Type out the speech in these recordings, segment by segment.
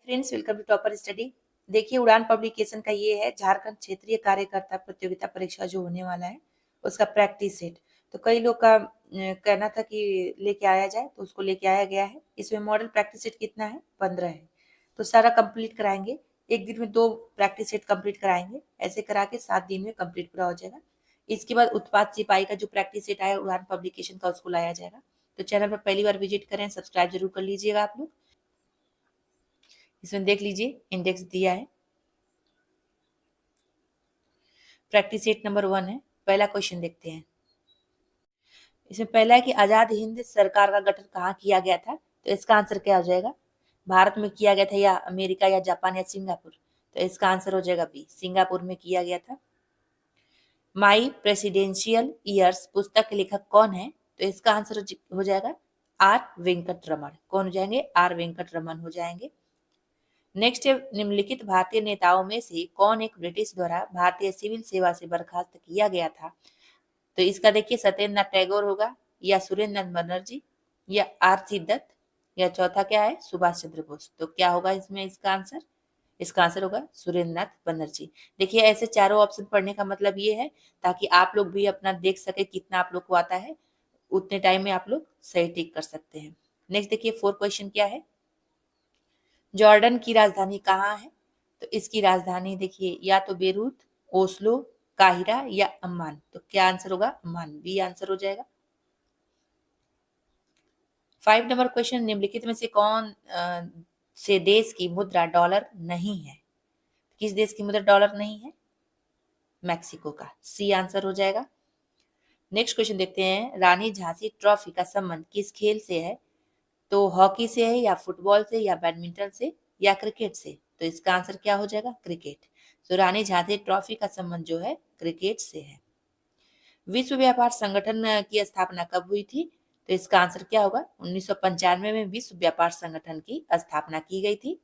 Friends, welcome to Topper Study. देखिए, Udaan publication का ये है झारखंड क्षेत्रीय कार्यकर्ता प्रतियोगिता परीक्षा जो होने वाला है उसका प्रैक्टिस सेट। तो कई लोग का कहना था कि लेके आया जाए, तो उसको लेके आया गया है। इसमें मॉडल प्रैक्टिस सेट कितना है? 15 है। तो सारा कंप्लीट कराएंगे। एक दिन में 2 प्रैक्टिस सेट कंप्लीट कराएंगे। ऐसे करा के 7 दिन में कंप्लीट पूरा हो जाएगा। इसके बाद उत्पाद सिपाही का जो प्रैक्टिस सेट आया उड़ान पब्लिकेशन का, उसको लाया जाएगा। तो चैनल पर पहली बार विजिट करें, सब्सक्राइब जरूर कर लीजिएगा आप लोग। इसमें देख लीजिए, इंडेक्स दिया है। प्रैक्टिस सेट नंबर 1 है। पहला क्वेश्चन देखते हैं। इसमें पहला है कि आजाद हिंद सरकार का गठन कहाँ किया गया था? तो इसका आंसर क्या हो जाएगा? भारत में किया गया था, या अमेरिका, या जापान, या सिंगापुर? तो इसका आंसर हो जाएगा बी, सिंगापुर में किया गया था। माई प्रेसिडेंशियल ईयर्स पुस्तक के लेखक कौन है? तो इसका आंसर हो जाएगा आर वेंकट रमन। कौन हो जाएंगे? आर वेंकट रमन हो जाएंगे। नेक्स्ट है, निम्नलिखित भारतीय नेताओं में से कौन एक ब्रिटिश द्वारा भारतीय सिविल सेवा से बर्खास्त किया गया था? तो इसका देखिए, सत्येंद्र नाथ टैगोर होगा, या सुरेंद्र नाथ बनर्जी, या आर.सी. दत्त, या चौथा क्या है? सुभाष चंद्र बोस। तो क्या होगा इसमें इसका आंसर? इसका आंसर होगा सुरेंद्र नाथ बनर्जी। देखिए, ऐसे चारों ऑप्शन पढ़ने का मतलब ये है ताकि आप लोग भी अपना देख सके कितना आप लोग को आता है, उतने टाइम में आप लोग सही टिक कर सकते हैं। नेक्स्ट देखिए, 4 क्वेश्चन क्या है? जॉर्डन की राजधानी कहाँ है? तो इसकी राजधानी देखिए, या तो बेरूत, ओस्लो, काहिरा, या अम्मान। तो क्या आंसर होगा? अम्मान, बी आंसर हो जाएगा। 5 नंबर क्वेश्चन, निम्नलिखित में से कौन से देश की मुद्रा डॉलर नहीं है? किस देश की मुद्रा डॉलर नहीं है? मैक्सिको का, सी आंसर हो जाएगा। नेक्स्ट क्वेश्चन देखते हैं, रानी झांसी ट्रॉफी का संबंध किस खेल से है? तो हॉकी से है, या फुटबॉल से, या बैडमिंटन से, या क्रिकेट से? तो इसका आंसर क्या हो जाएगा? क्रिकेट। तो रानी झांसी ट्रॉफी का संबंध जो है क्रिकेट से है। विश्व व्यापार संगठन की स्थापना कब हुई थी? तो इसका आंसर क्या होगा? 1995 में विश्व व्यापार संगठन की स्थापना की गई थी।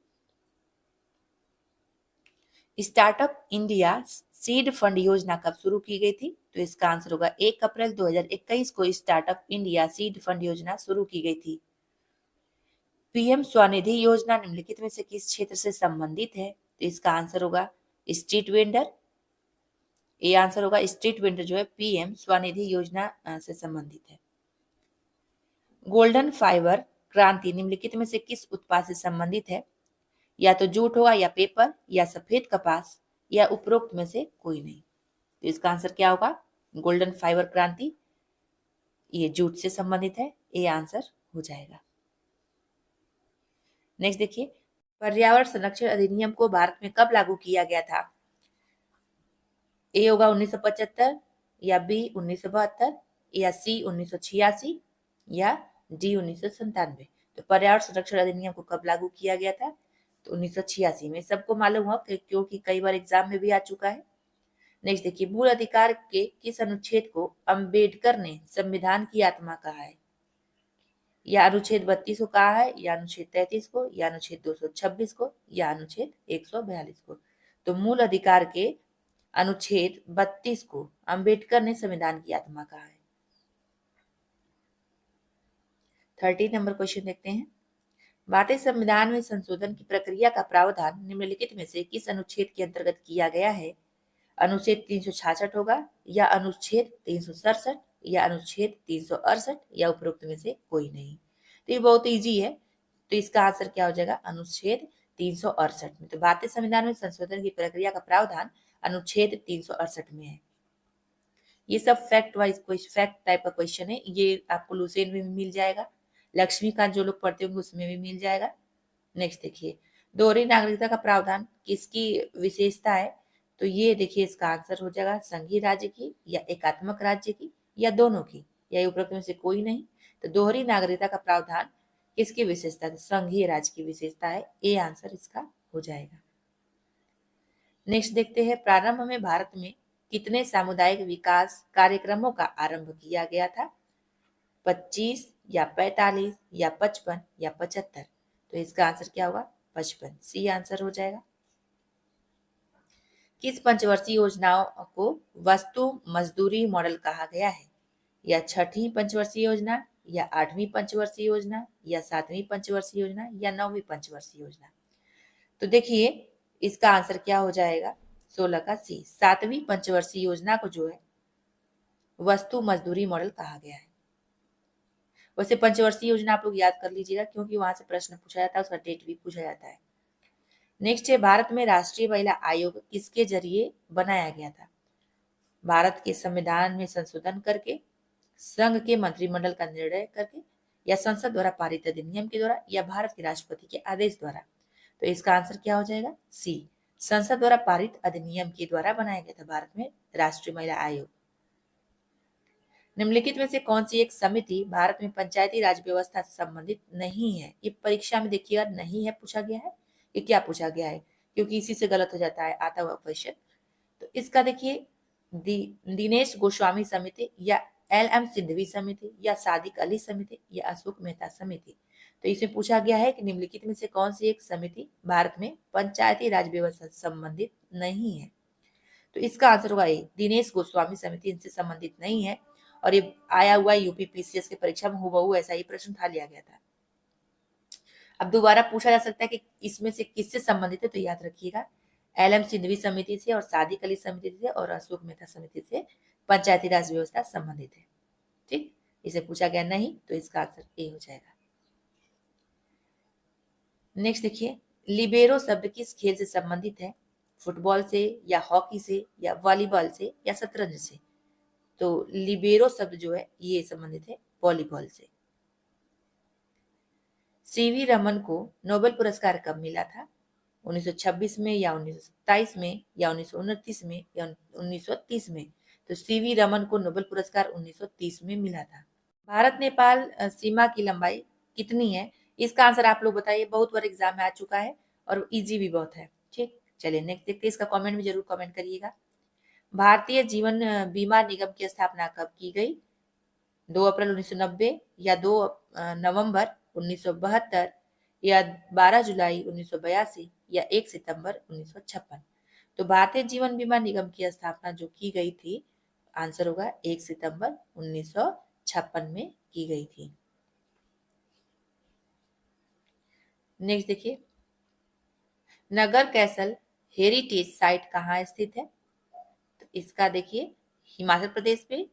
स्टार्टअप इंडिया सीड फंड योजना कब शुरू की गई थी? तो इसका आंसर होगा 1 अप्रैल 2021 को स्टार्टअप इंडिया सीड फंड योजना शुरू की गई थी। पीएम स्वनिधि योजना निम्नलिखित में से किस क्षेत्र से संबंधित है? तो इसका आंसर होगा स्ट्रीट वेंडर। ये आंसर होगा स्ट्रीट वेंडर जो है पीएम स्वनिधि योजना से संबंधित है। गोल्डन फाइबर क्रांति निम्नलिखित में से किस उत्पाद से संबंधित है? या तो जूट होगा, या पेपर, या सफेद कपास, या उपरोक्त में से कोई नहीं। तो इसका आंसर क्या होगा? गोल्डन फाइबर क्रांति ये जूट से संबंधित है, ये आंसर हो जाएगा। नेक्स्ट देखिए, पर्यावरण संरक्षण अधिनियम को भारत में कब लागू किया गया था? ए होगा 1975, या बी 1972, या सी 1986, या डी 1997। तो पर्यावरण संरक्षण अधिनियम को कब लागू किया गया था? तो 1986 में। सबको मालूम हो क्योंकि कई बार एग्जाम में भी आ चुका है। नेक्स्ट देखिए, मूल अधिकार के किस अनुच्छेद को अंबेडकर ने संविधान की आत्मा कहा है? या अनुच्छेद 32 को कहा है, या अनुच्छेद 33 को, या अनुच्छेद 226 को, या अनुच्छेद 142 को? तो मूल अधिकार के अनुच्छेद 32 को अंबेडकर ने संविधान की आत्मा कहा है। 13 नंबर क्वेश्चन देखते हैं, भारतीय संविधान में संशोधन की प्रक्रिया का प्रावधान निम्नलिखित में से किस अनुच्छेद के अंतर्गत किया गया है? अनुच्छेद 366 होगा, या अनुच्छेद 367, या अनुच्छेद 368, या उपरोक्त में से कोई नहीं। तो ये बहुत इजी है, तो इसका आंसर क्या हो जाएगा? अनुच्छेद 368 में। तो भारतीय संविधान में संशोधन की प्रक्रिया का प्रावधान अनुच्छेद 368 में है। ये सब फैक्ट वाइज फैक्ट टाइप का क्वेश्चन है, ये आपको लुसेंट में भी मिल जाएगा, लक्ष्मीकांत जो लोग पढ़ते होंगे उसमें भी मिल जाएगा। नेक्स्ट देखिए, दोहरी नागरिकता का प्रावधान किसकी विशेषता है? तो ये देखिए, इसका आंसर हो जाएगा संघीय राज्य की, या एकात्मक राज्य की, या दोनों की, या उपरोक्त में से कोई नहीं। तो दोहरी नागरिकता का प्रावधान किसकी विशेषता है? संघीय राज्य की विशेषता है, ये आंसर इसका हो जाएगा। नेक्स्ट देखते हैं, प्रारंभ में भारत में कितने सामुदायिक विकास कार्यक्रमों का आरंभ किया गया था? 25, या 45, या 55, या 75? तो इसका आंसर क्या होगा? 55, सी आंसर हो जाएगा। किस पंचवर्षीय योजनाओं को वस्तु मजदूरी मॉडल कहा गया है? या छठी पंचवर्षीय योजना, या 8वीं पंचवर्षीय योजना, या 7वीं पंचवर्षीय योजना, या 9वीं पंचवर्षीय योजना? तो देखिए इसका आंसर क्या हो जाएगा, 16 का सी। 7वीं पंचवर्षीय योजना को जो है वस्तु मजदूरी मॉडल कहा गया है। वैसे पंचवर्षीय योजना आप लोग याद कर लीजिएगा, क्योंकि वहां से प्रश्न पूछा जाता है, उसका डेट भी पूछा जाता है। नेक्स्ट है, भारत में राष्ट्रीय महिला आयोग किसके जरिए बनाया गया था? भारत के संविधान में संशोधन करके, संघ के मंत्रिमंडल का निर्णय करके, या संसद द्वारा पारित अधिनियम के द्वारा, या भारत के राष्ट्रपति के आदेश द्वारा। तो इसका आंसर क्या हो जाएगा, सी। संसद द्वारा पारित अधिनियम के द्वारा बनाया गया था भारत में राष्ट्रीय महिला आयोग। निम्नलिखित में से कौन सी एक समिति भारत में पंचायती राज व्यवस्था से संबंधित नहीं है? ये परीक्षा में देखिएगा नहीं है पूछा गया है, ये क्या पूछा गया है, क्योंकि इसी से गलत हो जाता है आता हुआ क्वेश्चन। तो इसका देखिए दिनेश गोस्वामी समिति, या एल.एम. सिंघवी समिति, या सादिक अली समिति, या अशोक मेहता समिति। तो इसमें पूछा गया है कि निम्नलिखित में से कौन सी एक समिति भारत में पंचायती राज व्यवस्था से संबंधित नहीं है? तो इसका आंसर होगा ए, दिनेश गोस्वामी समिति इनसे संबंधित नहीं है। और ये आया हुआ यूपी पीसीएस की परीक्षा में हुबहू ऐसा ही प्रश्न था लिया गया था। अब दोबारा पूछा जा सकता है कि इसमें से किससे संबंधित है, तो याद रखिएगा एल.एम. सिंघवी समिति से, और सादिक अली समिति से, और अशोक मेहता समिति से पंचायती राज व्यवस्था संबंधित है। ठीक, इसे पूछा गया नहीं, तो इसका आंसर ए हो जाएगा। नेक्स्ट देखिए, लिबेरो शब्द किस खेल से संबंधित है? फुटबॉल से, या हॉकी से, या वॉलीबॉल से, या शतरंज से? तो लिबेरो शब्द जो है ये संबंधित है वॉलीबॉल से। सीवी रमन को नोबेल पुरस्कार कब मिला था? 1926 में, या 1927 में, या 1929 में, या 1930 में? तो सीवी रमन को नोबेल पुरस्कार 1930 में मिला था। भारत नेपाल सीमा की लंबाई कितनी है? इसका आंसर आप लोग बताइए, बहुत बार एग्जाम में आ चुका है और इजी भी बहुत है। ठीक, चलिए नेक्स्ट देखते हैं, इसका कमेंट में जरूर कमेंट करिएगा। भारतीय जीवन बीमा निगम की स्थापना कब की गई? 2 अप्रैल 1990, या 2 नवंबर 1972, या 12 जुलाई 1982, या 1 सितंबर 1956? तो भारतीय जीवन बीमा निगम की स्थापना जो की गई थी, आंसर होगा 1 सितंबर 1956 में की गई थी। नेक्स्ट देखिए, नगर कैसल हेरिटेज साइट कहाँ स्थित है? तो इसका देखिए हिमाचल प्रदेश में,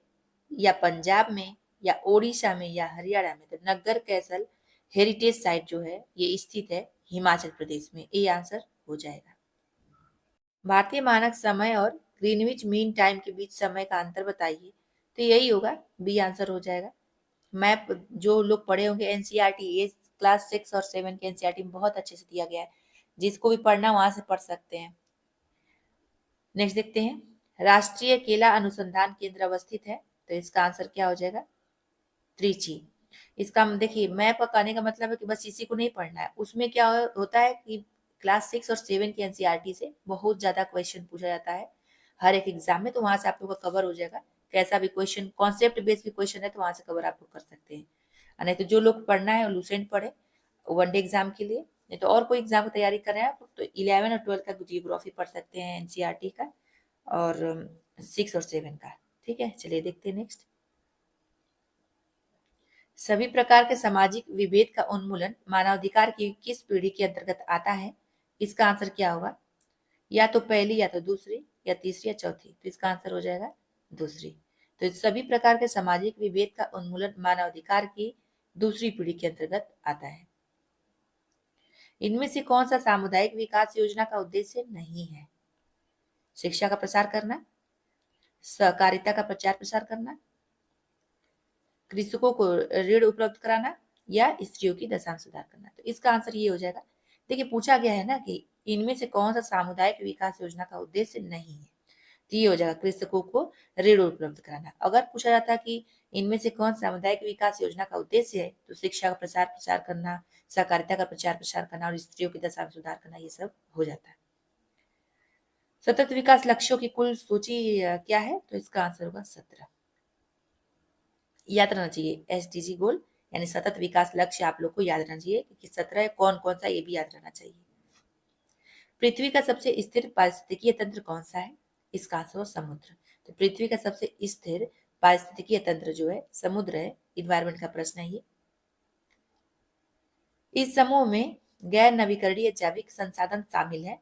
या पंजाब में, या ओडिशा में, या हरियाणा में? तो नगर कैसल हेरिटेज साइट जो है ये स्थित है हिमाचल प्रदेश में, ये आंसर हो जाएगा। भारतीय मानक समय और ग्रीनविच मीन टाइम के बीच समय का अंतर बताइए। तो यही होगा, बी आंसर हो जाएगा। मैप जो लोग पढ़े होंगे एनसीईआरटी, ये क्लास 6 और 7 के एनसीईआरटी में बहुत अच्छे से दिया गया है, जिसको भी पढ़ना वहां से पढ़ सकते हैं। नेक्स्ट देखते हैं, राष्ट्रीय केला अनुसंधान केंद्र अवस्थित है? तो इसका आंसर क्या हो जाएगा, त्रिची। इसका देखिए मैप कहने का मतलब है कि बस इसी को नहीं पढ़ना है, उसमें क्या होता है कि क्लास 6 और 7 की एनसीईआरटी से बहुत ज्यादा क्वेश्चन पूछा जाता है हर एक एग्जाम में, तो वहां से आप लोग का कवर हो जाएगा। कैसा भी क्वेश्चन, कॉन्सेप्ट बेस्ड भी क्वेश्चन है तो वहां से कवर आप लोग कर सकते हैं। नहीं तो जो लोग पढ़ना है लूसेंट पढ़े वनडे एग्जाम के लिए, नहीं तो और कोई एग्जाम की तैयारी कर रहे हैं आप तो 11 और 12 का जियोग्राफी पढ़ सकते हैं एनसीईआरटी का, और 6 और 7 का। ठीक है, चलिए देखते हैं नेक्स्ट। सभी प्रकार के सामाजिक विभेद का उन्मूलन मानवाधिकार की किस पीढ़ी के अंतर्गत आता है? इसका आंसर क्या होगा, या तो पहली, या तो दूसरी, या तीसरी, या चौथी? तो इसका आंसर हो जाएगा दूसरी। तो सभी प्रकार के सामाजिक विभेद का उन्मूलन मानवाधिकार की दूसरी पीढ़ी के अंतर्गत आता है। इनमें से कौन सा सामुदायिक विकास योजना का उद्देश्य नहीं है? शिक्षा का प्रसार करना, सहकारिता का प्रचार प्रसार करना, कृषकों को ऋण उपलब्ध कराना, या स्त्रियों की दशा में सुधार करना? तो इसका आंसर ये हो जाएगा, देखिए पूछा गया है ना कि इनमें से कौन सा सामुदायिक विकास योजना का उद्देश्य नहीं है, तो ये हो जाएगा कृषकों को ऋण उपलब्ध कराना। अगर पूछा जाता कि इनमें से कौन सामुदायिक विकास योजना का उद्देश्य है, तो शिक्षा का प्रसार प्रसार करना, सहकारिता का प्रचार प्रसार करना, और स्त्रियों की दशा में सुधार करना, ये सब हो जाता है। सतत विकास लक्ष्यों की कुल सूची क्या है? तो इसका आंसर होगा 17। याद रहना चाहिए एसडीजी गोल यानी सतत विकास लक्ष्य आप लोग को याद रहना चाहिए कि 17 कौन कौन सा, ये भी याद रहना चाहिए। पृथ्वी का सबसे स्थिर पारिस्थितिकीय तंत्र कौन सा है? इसका आंसर हो समुद्र। तो पृथ्वी का सबसे स्थिर पारिस्थितिकीय तंत्र जो है समुद्र है। इन्वायरमेंट का प्रश्न है ये। इस समूह में गैर नवीकरणीय जैविक संसाधन शामिल है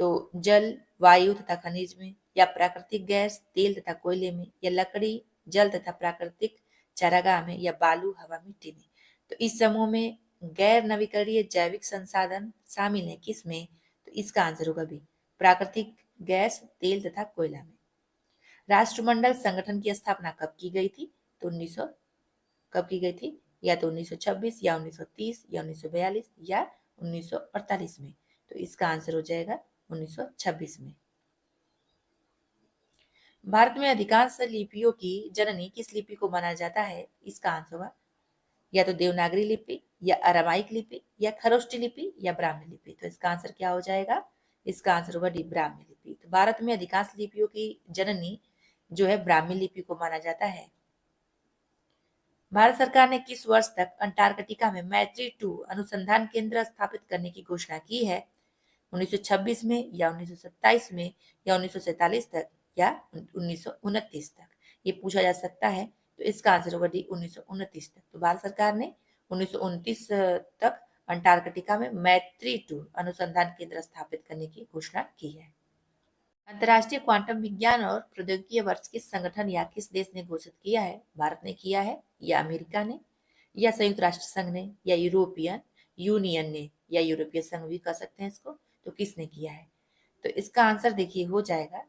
तो जल, वायु तथा खनिज में, या प्राकृतिक गैस, तेल तथा कोयले में, या लकड़ी, जल तथा प्राकृतिक चारागाह में, या बालू, हवा, मिट्टी में। तो इस समूह में गैर नवीकरणीय जैविक संसाधन शामिल है किसमें? तो इसका आंसर होगा बी, प्राकृतिक गैस, तेल तथा कोयला में। राष्ट्रमंडल संगठन की स्थापना कब की गई थी? तो 1900 कब की गई थी? या तो 1926 या 1930 या 1942 या 1948 में। तो इसका आंसर हो जाएगा 1926 में। भारत में अधिकांश लिपियों की जननी किस लिपि को माना जाता है? इसका आंसर होगा या तो देवनागरी लिपि, या अरामाइक लिपि, या खरोष्टी लिपि, या ब्राह्मी लिपि। तो इसका आंसर क्या हो जाएगा? इसका आंसर होगा डी, ब्राह्मी लिपि। तो भारत में अधिकांश लिपियों की जननी जो है ब्राह्मी लिपि को माना जाता है। भारत सरकार ने किस वर्ष तक अंटार्कटिका में मैत्री 2 अनुसंधान केंद्र स्थापित करने की घोषणा की है? 1926 में, या 1927 में, या 1947 तक, या 1929 तक? ये पूछा जा सकता है। तो इसका आंसर होगा डी, 1929 तक। तो भारत सरकार ने 1929 तक अंटार्कटिका में मैत्री 2 अनुसंधान केंद्र स्थापित करने की घोषणा की है। अंतर्राष्ट्रीय क्वांटम विज्ञान और प्रौद्योगिकी वर्ष किस संगठन या किस देश ने घोषित किया है? भारत ने किया है, या अमेरिका ने, या संयुक्त राष्ट्र संघ ने, या यूरोपियन यूनियन ने, या यूरोपीय संघ भी कह सकते हैं इसको। तो किसने किया है? तो इसका आंसर देखिए हो जाएगा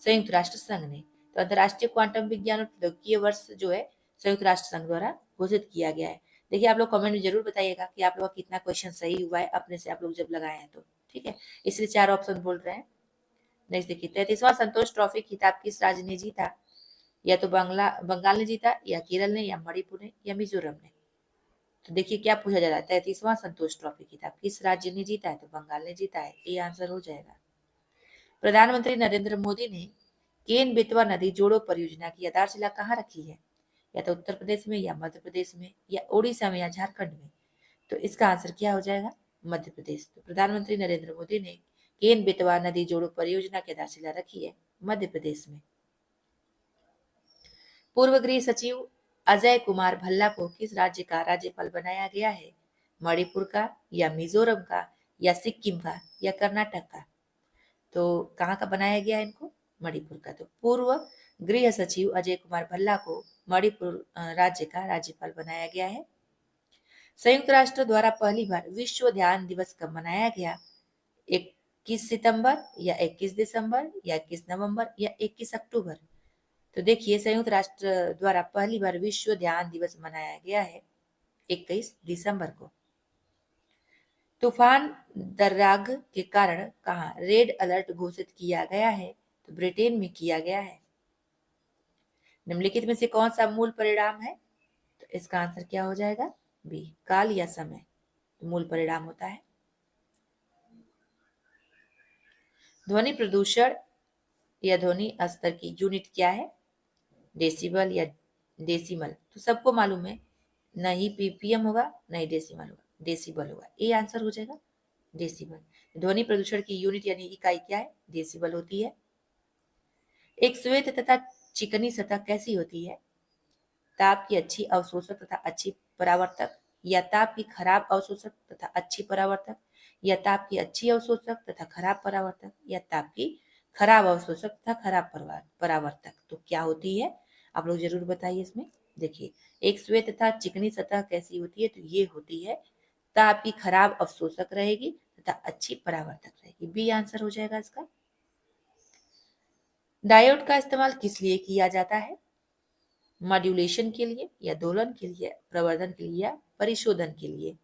संयुक्त राष्ट्र संघ ने। तो अंतर्राष्ट्रीय क्वांटम विज्ञान और प्रौद्योगिकी वर्ष जो है संयुक्त राष्ट्र संघ द्वारा घोषित किया गया है। देखिए आप लोग कमेंट में जरूर बताइएगा कि आप लोग का कितना क्वेश्चन सही हुआ है अपने से आप लोग जब लगाए हैं तो। ठीक है, इसलिए 4 ऑप्शन बोल रहे हैं। नेक्स्ट देखिए, 33वां संतोष ट्रॉफी खिताब किस राज्य ने जीता? या तो बंगाल ने जीता, या केरल ने, या मणिपुर ने, या मिजोरम ने। तो देखिए क्या पूछा जा रहा है, 33वां संतोष ट्रॉफी खिताब किस राज्य ने जीता है? तो बंगाल ने जीता है, ये आंसर हो जाएगा। प्रधानमंत्री नरेंद्र मोदी ने केन बेतवा नदी जोड़ो परियोजना की आधारशिला कहाँ रखी है? या तो उत्तर प्रदेश में, या मध्य प्रदेश में, या उड़ीसा में, या झारखंड में। तो इसका आंसर क्या हो जाएगा? मध्य प्रदेश। तो प्रधानमंत्री नरेंद्र मोदी ने केन बेतवा नदी जोड़ो परियोजना की आधारशिला रखी है मध्य प्रदेश में। पूर्व गृह सचिव अजय कुमार भल्ला को किस राज्य का राज्यपाल बनाया गया है? मणिपुर का, या मिजोरम का, या सिक्किम का, या कर्नाटक का? तो कहाँ का बनाया गया है इनको? मणिपुर का। तो पूर्व गृह सचिव अजय कुमार भल्ला को मणिपुर राज्य का राज्यपाल बनाया गया है। संयुक्त राष्ट्र द्वारा पहली बार विश्व ध्यान दिवस कब मनाया गया? 21 सितंबर, या 21 दिसंबर, या 21 नवंबर, या 21 अक्टूबर? तो देखिए संयुक्त राष्ट्र द्वारा पहली बार विश्व ध्यान दिवस मनाया गया है 21 दिसंबर को। तूफान दर्राग के कारण कहाँ रेड अलर्ट घोषित किया गया है? तो ब्रिटेन में किया गया है। निम्नलिखित में से कौन सा मूल परिणाम है? तो इसका आंसर क्या हो जाएगा? बी, काल या समय। तो मूल परिणाम होता है। ध्वनि प्रदूषण या ध्वनि स्तर की यूनिट क्या है? डेसिबल या डेसिमल? तो सबको मालूम है, न ही पीपीएम होगा, न ही डेसिमल होगा, डेसिबल होगा। ये आंसर हो जाएगा डेसिबल। ध्वनि प्रदूषण की यूनिट यानी इकाई क्या है? डेसिबल होती है। एक श्वेत तथा चिकनी सतह कैसी होती है? ताप की अच्छी अवशोषक तथा अच्छी परावर्तक, या ताप की खराब अवशोषक तथा अच्छी परावर्तक, या ताप की अच्छी अवशोषक तथा खराब परावर्तक, या ताप की खराब अवशोषक तथा खराब परावर्तक। तो क्या होती है आप लोग जरूर बताइए इसमें। देखिए एक श्वेत तथा चिकनी सतह कैसी होती है? तो ये होती है ताप की खराब अवशोषक रहेगी तथा अच्छी परावर्तक रहेगी। बी आंसर हो जाएगा इसका। डायोड का इस्तेमाल किस लिए किया जाता है? मॉड्यूलेशन के लिए, या दोलन के लिए, प्रवर्धन के लिए, या परिशोधन के लिए?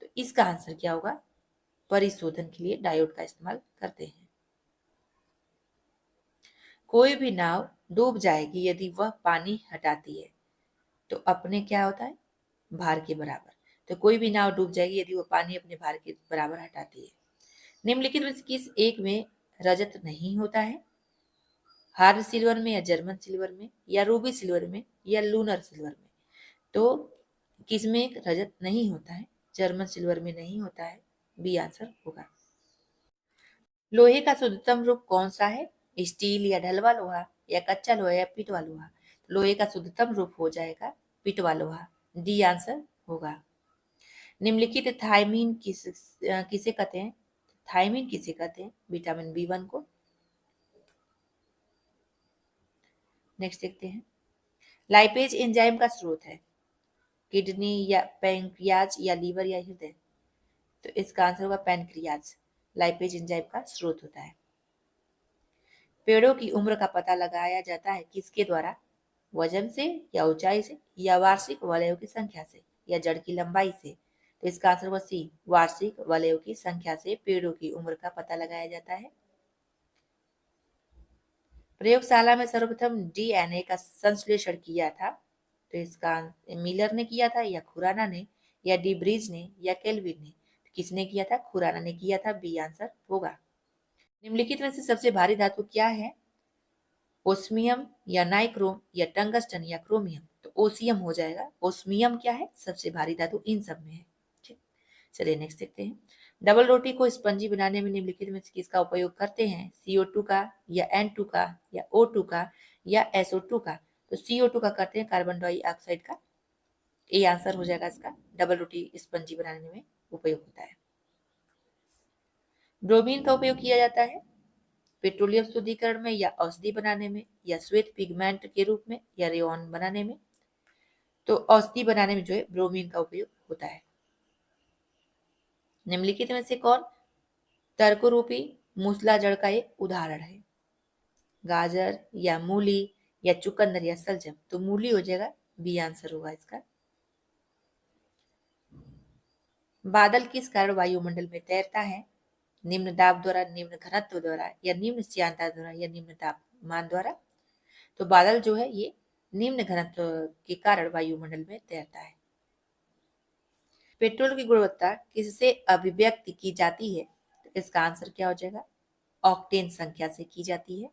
तो इसका आंसर क्या होगा? परिशोधन के लिए डायोड का इस्तेमाल करते हैं। कोई भी नाव डूब जाएगी यदि वह पानी हटाती है, तो अपने क्या होता है? भार के बराबर। तो कोई भी नाव डूब जाएगी यदि वह पानी अपने भार के बराबर हटाती है। निम्नलिखित में से किस एक में रजत नहीं होता है? हार्ड सिल्वर में, या जर्मन सिल्वर में, या रूबी सिल्वर में, या लूनर सिल्वर में? तो किसमें एक रजत नहीं होता है? जर्मन सिल्वर में नहीं होता है। बी आंसर होगा। लोहे का शुद्धतम रूप कौन सा है? स्टील, या ढलवा लोहा, या कच्चा लोहा, या पिटवा लोहा? लोहे का शुद्धतम रूप हो जाएगा पिटवा लोहा। डी आंसर होगा। निम्नलिखित थायमीन किसे कहते हैं? थायमीन किसे कहते हैं? विटामिन B1 को। नेक्स्ट देखते हैं, लाइपेज एंजाइम का स्रोत है, किडनी या पैंक्रियाज या लीवर या हृदय? तो इसका आंसर होगा पैनक्रियाज, लाइपेज एंजाइम का स्रोत होता है। पेड़ों की उम्र का पता लगाया जाता है किसके द्वारा? वजन से या ऊंचाई से या वार्षिक वलयों की संख्या से या जड़ की लंबाई से? तो इसका आंसर होगा सी, वार्षिक वलयों की संख्या से पेड़ों की उम्र का पता लगाया जाता है। प्रयोगशाला में सर्वप्रथम डीएनए का संश्लेषण किया था, तो इसका मिलर ने किया था या खुराना ने या डीब्रीज ने या केल्विन ने? किसने किया था? खुराना ने किया था, बी आंसर होगा। निम्नलिखित में से सबसे भारी धातु क्या है? ओस्मियम या नाइक्रोम या टंगस्टन या क्रोमियम? तो ओसियम हो जाएगा। ओस्मियम क्या है? सबसे भारी धातु इन सब में है। ठीक, चलिए नेक्स्ट देखते हैं, डबल रोटी को स्पंजी बनाने में निम्नलिखित में से किसका उपयोग करते हैं? CO2 का या N2 का या O2 का या SO2 का? तो CO2 का करते हैं, कार्बन डाइऑक्साइड का। ए आंसर हो जाएगा इसका, डबल रोटी स्पंजी बनाने में उपयोग होता है। ब्रोमीन का उपयोग किया जाता है पेट्रोलियम शुद्धिकरण में या औषधि बनाने में या श्वेत पिगमेंट के रूप में या रेयॉन बनाने में? तो औषधि बनाने में जो है ब्रोमीन का उपयोग होता है। निम्नलिखित में से कौन तर्करूपी मूसला जड़ का एक उदाहरण है? गाजर या मूली या चुकंदर या सलजम? तो मूली हो जाएगा, बी आंसर होगा इसका। बादल किस कारण वायुमंडल में तैरता है? निम्न दाब द्वारा, निम्न घनत्व द्वारा या निम्न श्यानता द्वारा या निम्न तापमान द्वारा? तो बादल जो है ये निम्न घनत्व के कारण वायुमंडल में तैरता है। पेट्रोल की गुणवत्ता किससे अभिव्यक्त की जाती है? तो इसका आंसर क्या हो जाएगा? ऑक्टेन संख्या से की जाती है।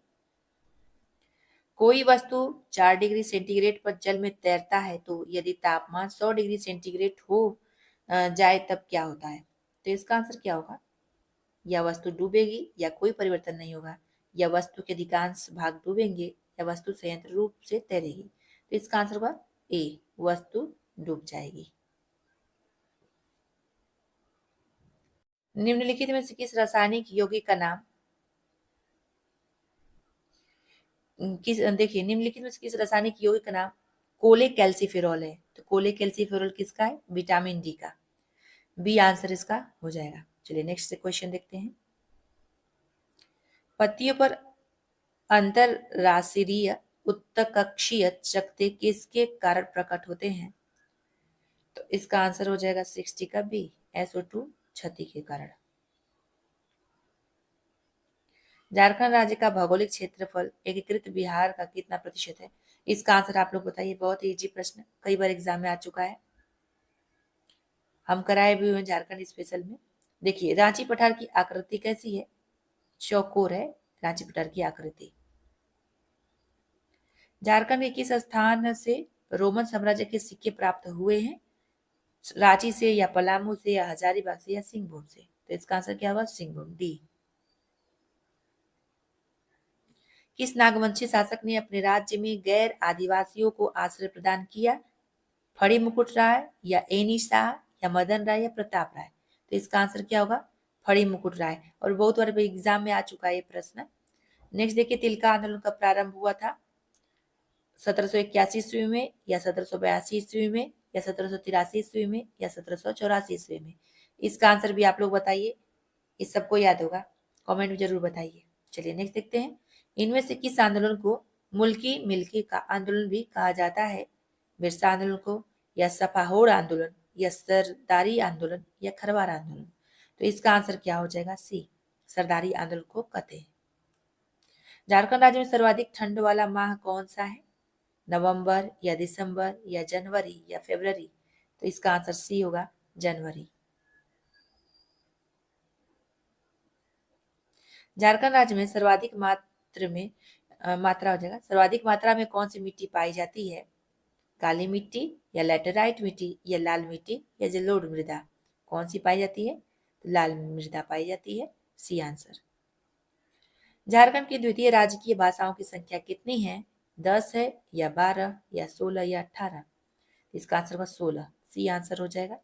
कोई वस्तु 4 डिग्री सेंटीग्रेड पर जल में तैरता है, तो यदि तापमान 100 डिग्री सेंटीग्रेड हो जाए तब क्या होता है? तो इसका आंसर क्या होगा? या वस्तु डूबेगी या कोई परिवर्तन नहीं होगा, या वस्तु के अधिकांश भाग डूबेंगे या वस्तु संयंत्र रूप से तैरेगी? तो इसका आंसर होगा ए, वस्तु डूब जाएगी। निम्नलिखित में से किस रासायनिक यौगिक का नाम किस देखिए, निम्नलिखित में से किस रासायनिक यौगिक का नाम कोले कैल्सिफेरॉल है? तो कोले कैल्सिफेरॉल किसका है? विटामिन डी का, बी आंसर इसका हो जाएगा। चलिए नेक्स्ट क्वेश्चन देखते हैं, पत्तियों पर अंतरराशिरीय उत्तकक्षीय चकत्ते किसके कारण प्रकट होते हैं? तो इसका आंसर हो जाएगा 60 का बी, SO2 क्षति के कारण। झारखंड राज्य का भौगोलिक क्षेत्रफल एकीकृत बिहार का कितना प्रतिशत है? इसका आंसर आप लोग बताइए, बहुत ही इजी प्रश्न, कई बार एग्जाम में आ चुका है, हम कराए भी हुए झारखंड स्पेशल में। देखिए, रांची पठार की आकृति कैसी है? चौकोर है रांची पठार की आकृति। झारखंड के किस स्थान से रोमन साम्राज्य के सिक्के प्राप्त हुए हैं? रांची से या पलामू से या हजारीबाग से या सिंहभूम से? तो इसका आंसर क्या होगा? सिंहभूम, डी। किस नागवंशी शासक ने अपने राज्य में गैर आदिवासियों को आश्रय प्रदान किया? फड़ी मुकुट राय या एनी शाह या मदन राय या प्रताप राय? तो इसका आंसर क्या होगा? फड़ी मुकुट राय, और बहुत बार एग्जाम में आ चुका है ये प्रश्न। नेक्स्ट देखिए, तिलका आंदोलन कब प्रारंभ हुआ था? 1781 ईस्वी में या 1782 ईस्वी में या 1783 ईस्वी में या 1784 ईस्वी में? इसका आंसर भी आप लोग बताइए, इस सबको याद होगा, कमेंट में जरूर बताइए। चलिए नेक्स्ट देखते हैं, इनमें से किस आंदोलन को मुल्की मिल्की का आंदोलन भी कहा जाता है? बिरसा आंदोलन को या सफाहोड़ आंदोलन या सरदारी आंदोलन या खरवार आंदोलन? तो इसका आंसर क्या हो जाएगा? सी, सरदारी आंदोलन को कहते हैं। झारखंड राज्य में सर्वाधिक ठंड वाला माह कौन सा है? नवंबर या दिसंबर या जनवरी या फरवरी? तो इसका आंसर सी होगा, जनवरी। झारखंड राज्य में सर्वाधिक मात्रा हो जाएगा, सर्वाधिक मात्रा में कौन सी मिट्टी पाई जाती है? काली मिट्टी या लैटेराइट मिट्टी या लाल मिट्टी या जलोढ़ मृदा? कौन सी पाई जाती है? तो लाल मृदा पाई जाती है, सी आंसर। झारखंड की द्वितीय राजकीय भाषाओं की संख्या कितनी है? 10 है या 12 या 16 या 18? इसका आंसर होगा 16, सी आंसर हो जाएगा।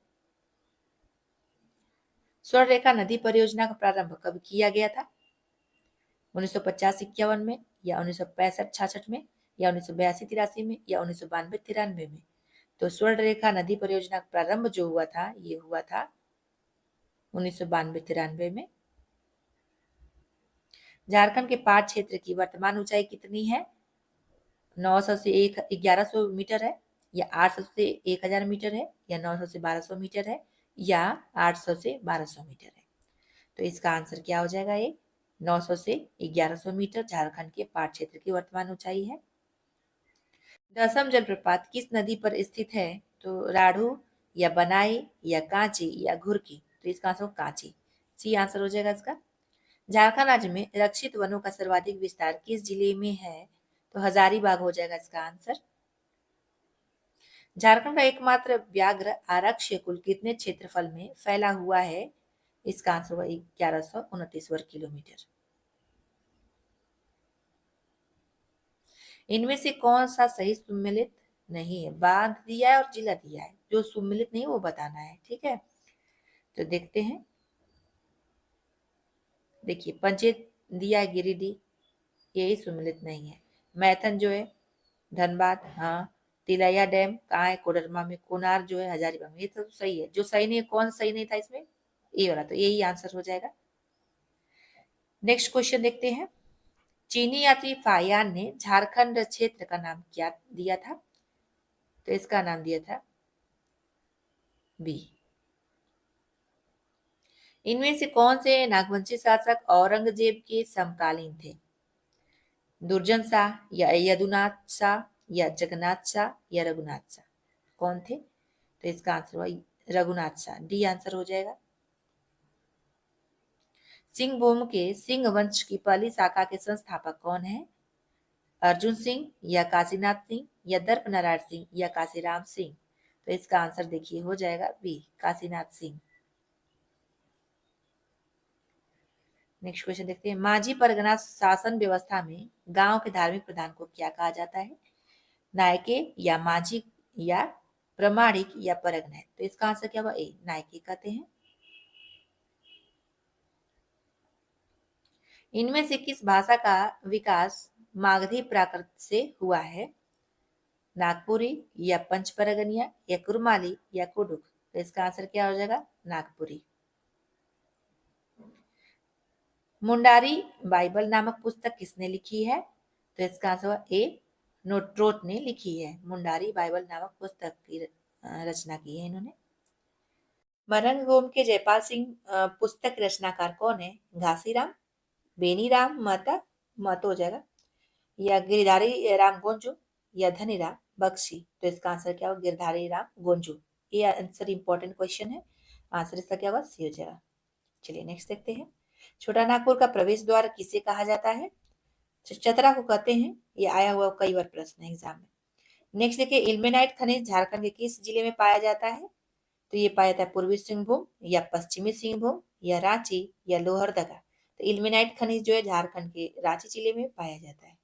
स्वर्णरेखा नदी परियोजना का प्रारंभ कब किया गया था? 1950-51 में, या 1965-66 में, या 1982-83 में, या 1992-93 में? तो स्वर्णरेखा नदी परियोजना का प्रारंभ जो हुआ था, ये हुआ था 1992-93 में। झारखंड के पाट क्षेत्र की वर्तमान ऊंचाई कितनी है? 900 से 1100 मीटर है, या 800 से 1000 मीटर है, या 900 से 1200 मीटर है, या 800 से 1200 मीटर है? तो इसका आंसर क्या हो जाएगा? ये 900 से 1100 मीटर झारखंड के पाट क्षेत्र की वर्तमान ऊंचाई है। दसम जलप्रपात किस नदी पर स्थित है? तो राढ़ू, या बनाई, या कांची, या घुरकी? तो इसका आंसर कांची, सी आंसर हो जाएगा इसका। झारखंड राज्य में रक्षित वनों का सर्वाधिक विस्तार किस जिले में है? तो हजारीबाग हो जाएगा इसका आंसर। झारखंड का एकमात्र व्याघ्र आरक्ष्य कुल कितने क्षेत्रफल में फैला हुआ है? इसका आंसर होगा 1129 वर्ग किलोमीटर। इनमें से कौन सा सही सुमेलित नहीं है? बांध दिया है और जिला दिया है, जो सुमेलित नहीं वो बताना है, ठीक है। तो देखते हैं, देखिए पंचेत दिया है गिरिडीह, यही सुमेलित नहीं है। मैथन जो है धनबाद, हाँ। तिलैया डैम कहाँ है? कोडरमा में। कोनार जो है हजारीबाग में। ये तो सही है। जो सही नहीं है, कौन सही नहीं था इसमें? ये वाला, तो यही आंसर हो जाएगा। नेक्स्ट क्वेश्चन देखते हैं। चीनी यात्री फायान ने झारखंड क्षेत्र का नाम क्या दिया था? तो इसका नाम दिया था बी। इनमें से कौन से नागवंशी शासक औरंगजेब के समकालीन थे? दुर्जन शाह, या यदुनाथ शाह, या जगन्नाथ शाह, या रघुनाथ शाह? कौन थे? तो इसका आंसर हुआ रघुनाथ शाह, डी आंसर हो जाएगा। सिंहभूम के सिंह वंश की पहली शाखा के संस्थापक कौन है? अर्जुन सिंह, या काशीनाथ सिंह, या दर्प नारायण सिंह, या काशीराम सिंह? तो इसका आंसर देखिए हो जाएगा B, Kashinath Singh. Next question देखते हैं। माझी परगना शासन व्यवस्था में गांव के धार्मिक प्रधान को क्या कहा जाता है? नायके, या माझी, या प्रमाणिक, या परगना? तो इसका आंसर क्या होगा? ए, नायके कहते हैं। इनमें से किस भाषा का विकास मागधी प्राकृत से हुआ है? नागपुरी, या पंचपरगनिया, या कुरमाली, या कुडुख? तो इसका आंसर क्या हो जाएगा? नागपुरी। मुंडारी बाइबल नामक पुस्तक किसने लिखी है? तो इसका आंसर हुआ ए, नोट्रोट ने लिखी है। मुंडारी बाइबल नामक पुस्तक की रचना की है इन्होंने। मरंग गोम के जयपाल सिंह पुस्तक रचनाकार कौन है? घासीराम, बेनीराम महता, महतो हो जाएगा, या गिरधारी राम गोंजू, या धनीराम बख्शी? तो इसका आंसर क्या होगा? गिरधारी राम गोंजू। ये आंसर इंपॉर्टेंट क्वेश्चन है। आंसर इसका क्या होगा? सी हो जाएगा। चलिए नेक्स्ट देखते हैं। छोटा नागपुर का प्रवेश द्वार किसे कहा जाता है? चतरा को कहते हैं। ये आया हुआ कई बार प्रश्न है एग्जाम में। नेक्स्ट देखिए, इल्मेनाइट खनिज झारखंड के किस जिले में पाया जाता है? तो ये पाया जाता है पूर्वी सिंहभूम, या पश्चिमी सिंहभूम, या रांची, या लोहरदगा? तो इल्मेनाइट खनिज जो है झारखंड के रांची जिले में पाया जाता है।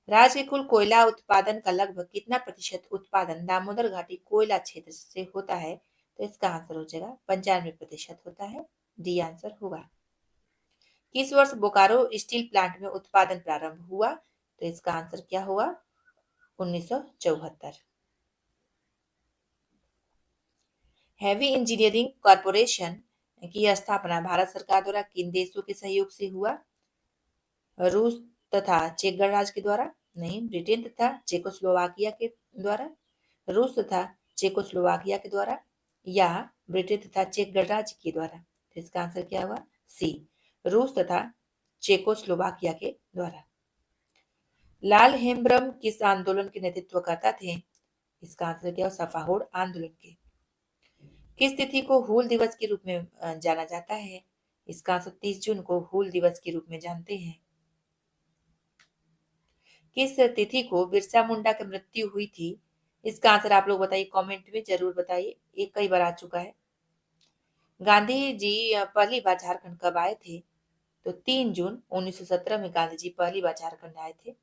राज्य के कुल कोयला उत्पादन का लगभग कितना प्रतिशत उत्पादन दामोदर घाटी कोयला क्षेत्र से होता है? तो इसका आंसर हो जाएगा 95% होता है, डी आंसर होगा। किस वर्ष बोकारो स्टील प्लांट में उत्पादन प्रारंभ हुआ? तो इसका आंसर क्या होगा? 1974। हैवी इंजीनियरिंग कॉरपोरेशन की स्थापना भारत सरकार द्वारा किन देशों के सहयोग से हुआ? रूस तथा चेक गणराज्य के द्वारा? नहीं, ब्रिटेन तथा चेकोस्लोवाकिया के द्वारा? रूस तथा चेकोस्लोवाकिया के द्वारा, या ब्रिटेन तथा चेक गणराज्य के द्वारा? तो इसका आंसर क्या होगा? सी, रूस तथा चेकोस्लोवाकिया के द्वारा। लाल हेम्ब्रम किस आंदोलन के नेतृत्व करता थे? इसका आंसर क्या हो? सफाहोड़ आंदोलन के। किस तिथि को हूल दिवस के रूप में जाना जाता है? इसका आंसर 30 जून को हूल दिवस के रूप में जानते हैं। किस तिथि को बिरसा मुंडा की मृत्यु हुई थी? इसका आंसर आप लोग बताइए, कमेंट में जरूर बताइए, ये कई बार आ चुका है। गांधी जी पहली बार झारखंड कब आए थे? तो 3 जून 1917 में गांधी जी पहली बार झारखंड आए थे।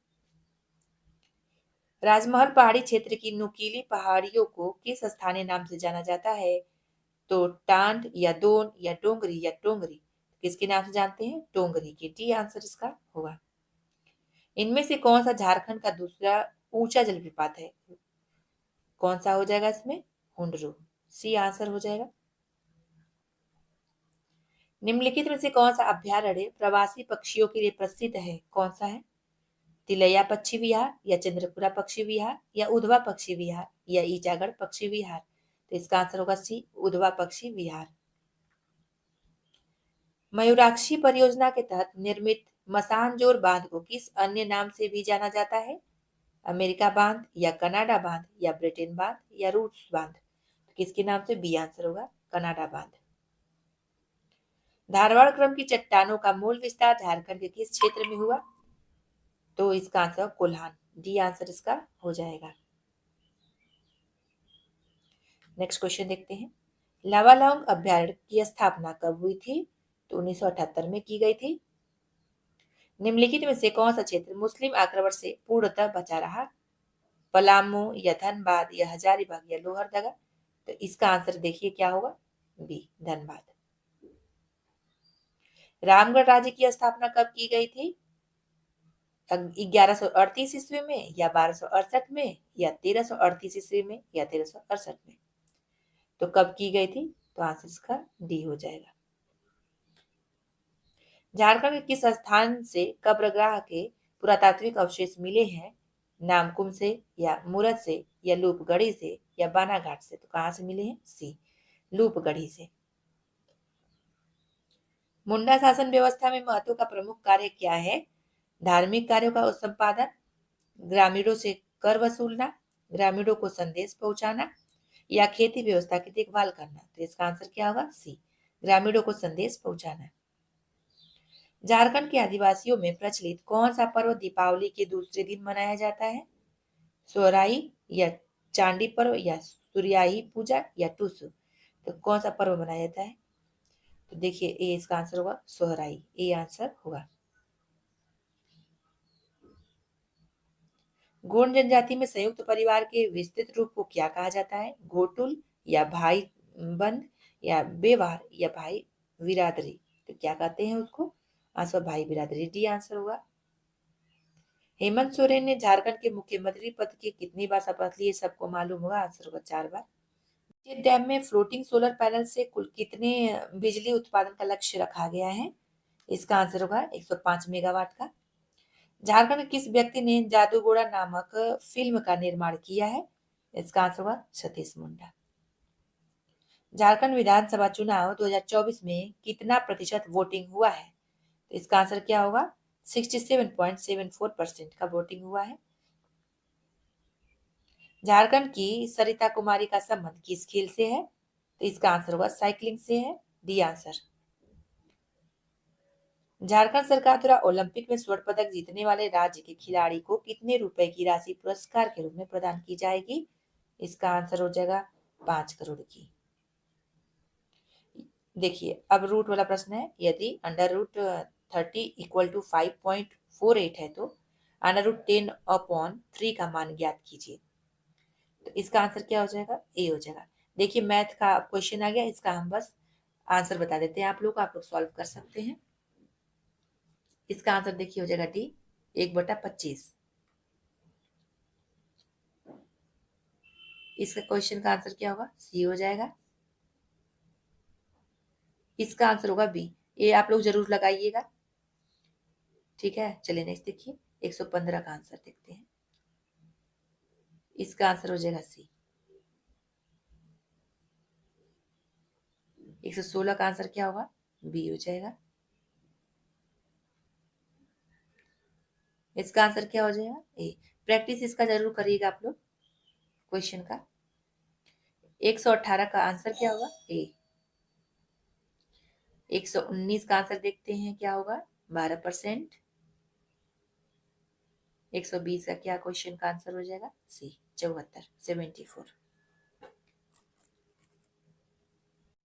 राजमहल पहाड़ी क्षेत्र की नुकीली पहाड़ियों को किस स्थानीय नाम से जाना जाता है? तो टांड या दोन या डोंगरी या टोंगरी किसके नाम से जानते हैं? टोंगरी के। डी आंसर इसका होगा। इनमें से कौन सा झारखंड का दूसरा ऊंचा जलप्रपात है? कौन सा हो जाएगा इसमें? हुंडरू। सी आंसर हो जाएगा। निम्नलिखित में से कौन सा अभ्यारण्य प्रवासी पक्षियों के लिए प्रसिद्ध है? कौन सा है? तिलैया पक्षी विहार या चंद्रपुरा पक्षी विहार या उधवा पक्षी विहार या ईचागढ़ पक्षी विहार? तो इसका आंसर होगा सी, उधवा पक्षी विहार। मयूराक्षी परियोजना के तहत निर्मित मसानजोर बांध को किस अन्य नाम से भी जाना जाता है? अमेरिका बांध या कनाडा बांध या ब्रिटेन बांध या रूट्स बांध? तो किसके नाम से? बी आंसर होगा, कनाडा बांध। धारवाड़ क्रम की चट्टानों का मूल विस्तार झारखंड के किस क्षेत्र में हुआ? तो इसका आंसर कोल्हान। डी आंसर इसका हो जाएगा। नेक्स्ट क्वेश्चन देखते हैं। लावालौंग अभ्यारण्य की स्थापना कब हुई थी? तो 1978 में की गई थी। निम्नलिखित में से कौन सा क्षेत्र मुस्लिम आक्रमण से पूर्णतः बचा रहा? पलामू या धनबाद या हजारीबाग या लोहरदगा? तो इसका आंसर देखिए क्या होगा? बी, धनबाद। रामगढ़ राज्य की स्थापना कब की गई थी? 1138 ईस्वी में या 1268 में या 1338 ईस्वी में या 1368 में? तो कब की गई थी? तो आंसर इसका डी हो जाएगा। झारखंड के किस स्थान से कब्रगाह के पुरातात्विक अवशेष मिले हैं? नामकुम से या मूरत से या लूपगढ़ी से या बानाघाट से? तो कहां से मिले हैं? सी, लूपगढ़ी से। मुंडा शासन व्यवस्था में महतो का प्रमुख कार्य क्या है? धार्मिक कार्यों का संपादन, ग्रामीणों से कर वसूलना, ग्रामीणों को संदेश पहुंचाना या खेती व्यवस्था की देखभाल करना? तो इसका आंसर क्या होगा? सी, ग्रामीणों को संदेश पहुंचाना। झारखंड के आदिवासियों में प्रचलित कौन सा पर्व दीपावली के दूसरे दिन मनाया जाता है? सोहराई या चांदी पर्व या सूर्याही पूजा या टुसु? तो कौन सा पर्व मनाया जाता है? तो देखिए ए इसका आंसर होगा सोहराई। ए आंसर होगा। गोंड जनजाति में संयुक्त परिवार के विस्तृत रूप को क्या कहा जाता है? घोटुल या भाई बंद या बेवार या भाई बिरादरी? तो क्या कहते हैं उसको? आंसर भाई बिरादरी। डी आंसर होगा। हेमंत सोरेन ने झारखंड के मुख्यमंत्री पद की कितनी बार शपथ ली? सबको मालूम होगा, आंसर होगा 4 बार। ये डैम में फ्लोटिंग सोलर पैनल से कुल कितने बिजली उत्पादन का लक्ष्य रखा गया है? इसका आंसर होगा 105 मेगावाट का। झारखंड के किस व्यक्ति ने जादूगोड़ा नामक फिल्म का निर्माण किया है? इसका आंसर होगा सतीश मुंडा। झारखंड विधानसभा चुनाव 2024 में कितना प्रतिशत वोटिंग हुआ है? तो इसका आंसर क्या होगा? 67.74% का वोटिंग हुआ है। झारखंड की सरिता कुमारी का संबंध किस खेल से है? तो इसका आंसर होगा साइकिलिंग से है। D answer. झारखंड सरकार द्वारा ओलंपिक में स्वर्ण पदक जीतने वाले राज्य के खिलाड़ी को कितने रुपए की राशि पुरस्कार के रूप में प्रदान की जाएगी? इसका आंसर हो जाएगा 5 करोड़ की। देखिए अब रूट वाला प्रश्न है। यदि अंडर रूट 30 इक्वल टू 5.48 है तो अंडर रूट 10/3 का मान ज्ञात कीजिए। तो इसका आंसर क्या हो जाएगा? ए हो जाएगा। देखिए मैथ का क्वेश्चन आ गया, इसका हम बस आंसर बता देते हैं आप लोग सॉल्व कर सकते हैं। इसका आंसर देखिए हो जाएगा डी, 1/25। इसका क्वेश्चन का आंसर क्या होगा? सी हो जाएगा। इसका आंसर होगा बी। ये आप लोग जरूर लगाइएगा। ठीक है, चलिए नेक्स्ट देखिए। 115 का आंसर देखते हैं। इसका आंसर हो जाएगा सी। 116 का आंसर क्या होगा? बी हो जाएगा। इसका आंसर क्या हो जाएगा? ए। प्रैक्टिस इसका जरूर करिएगा आप लोग क्वेश्चन का। 118 का आंसर क्या होगा? ए। 119 का आंसर देखते हैं क्या होगा? 12%। 120 का क्या क्वेश्चन का आंसर हो जाएगा? सी, 74, 74।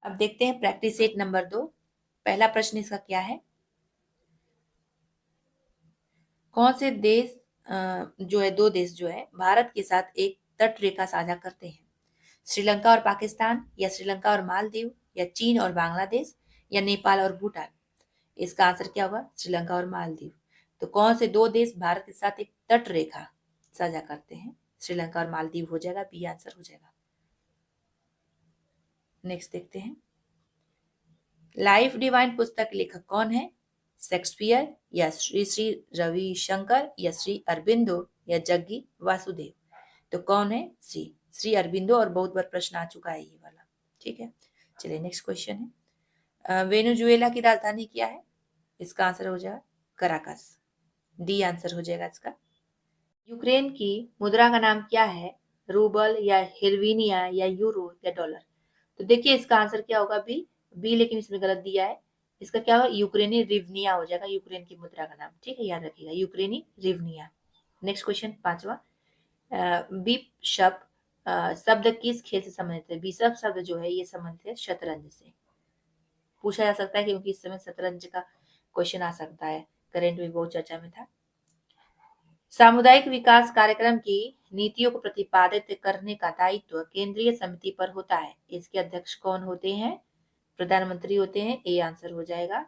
अब देखते हैं प्रैक्टिस सेट नंबर 2। पहला प्रश्न इसका क्या है? कौन से देश जो है, दो देश जो है भारत के साथ एक तट रेखा साझा करते हैं? श्रीलंका और पाकिस्तान, या श्रीलंका और मालदीव, या चीन और बांग्लादेश, या नेपाल और भूटान? इसका आंसर क्या होगा? श्रीलंका और मालदीव। तो कौन से दो देश भारत के साथ एक तट रेखा साझा करते हैं? श्रीलंका और मालदीव हो जाएगा, बी आंसर हो जाएगा। नेक्स्ट देखते हैं, लाइफ डिवाइन पुस्तक लेखक कौन है? शेक्सपियर, या श्री श्री रविशंकर, या श्री अरबिंदो, या जग्गी वासुदेव? तो कौन है? श्री अरबिंदो, और बहुत बार प्रश्न आ चुका है ये वाला। ठीक है, चलिए नेक्स्ट क्वेश्चन है, वेनेजुएला की राजधानी क्या है? इसका आंसर हो जाएगा कराकस, डी आंसर हो जाएगा इसका। यूक्रेन की मुद्रा का नाम क्या है? रूबल, या हिरविनिया, या यूरो, या डॉलर? तो देखिए इसका आंसर क्या होगा? बी, लेकिन इसमें गलत दिया है। इसका क्या होगा? यूक्रेनी रिवनिया हो जाएगा, यूक्रेन की मुद्रा का नाम। ठीक है, याद रखिएगा, यूक्रेनी रिवनिया। नेक्स्ट क्वेश्चन, पांचवा, बिशप शब्द किस खेल से संबंधित है? बिशप शब्द जो है ये संबंधित है शतरंज से। पूछा जा सकता है क्योंकि इस समय शतरंज का क्वेश्चन आ सकता है, करेंट में बहुत चर्चा में था। सामुदायिक विकास कार्यक्रम की नीतियों को प्रतिपादित करने का दायित्व केंद्रीय समिति पर होता है। इसके अध्यक्ष कौन होते हैं? प्रधानमंत्री होते हैं, ए आंसर हो जाएगा।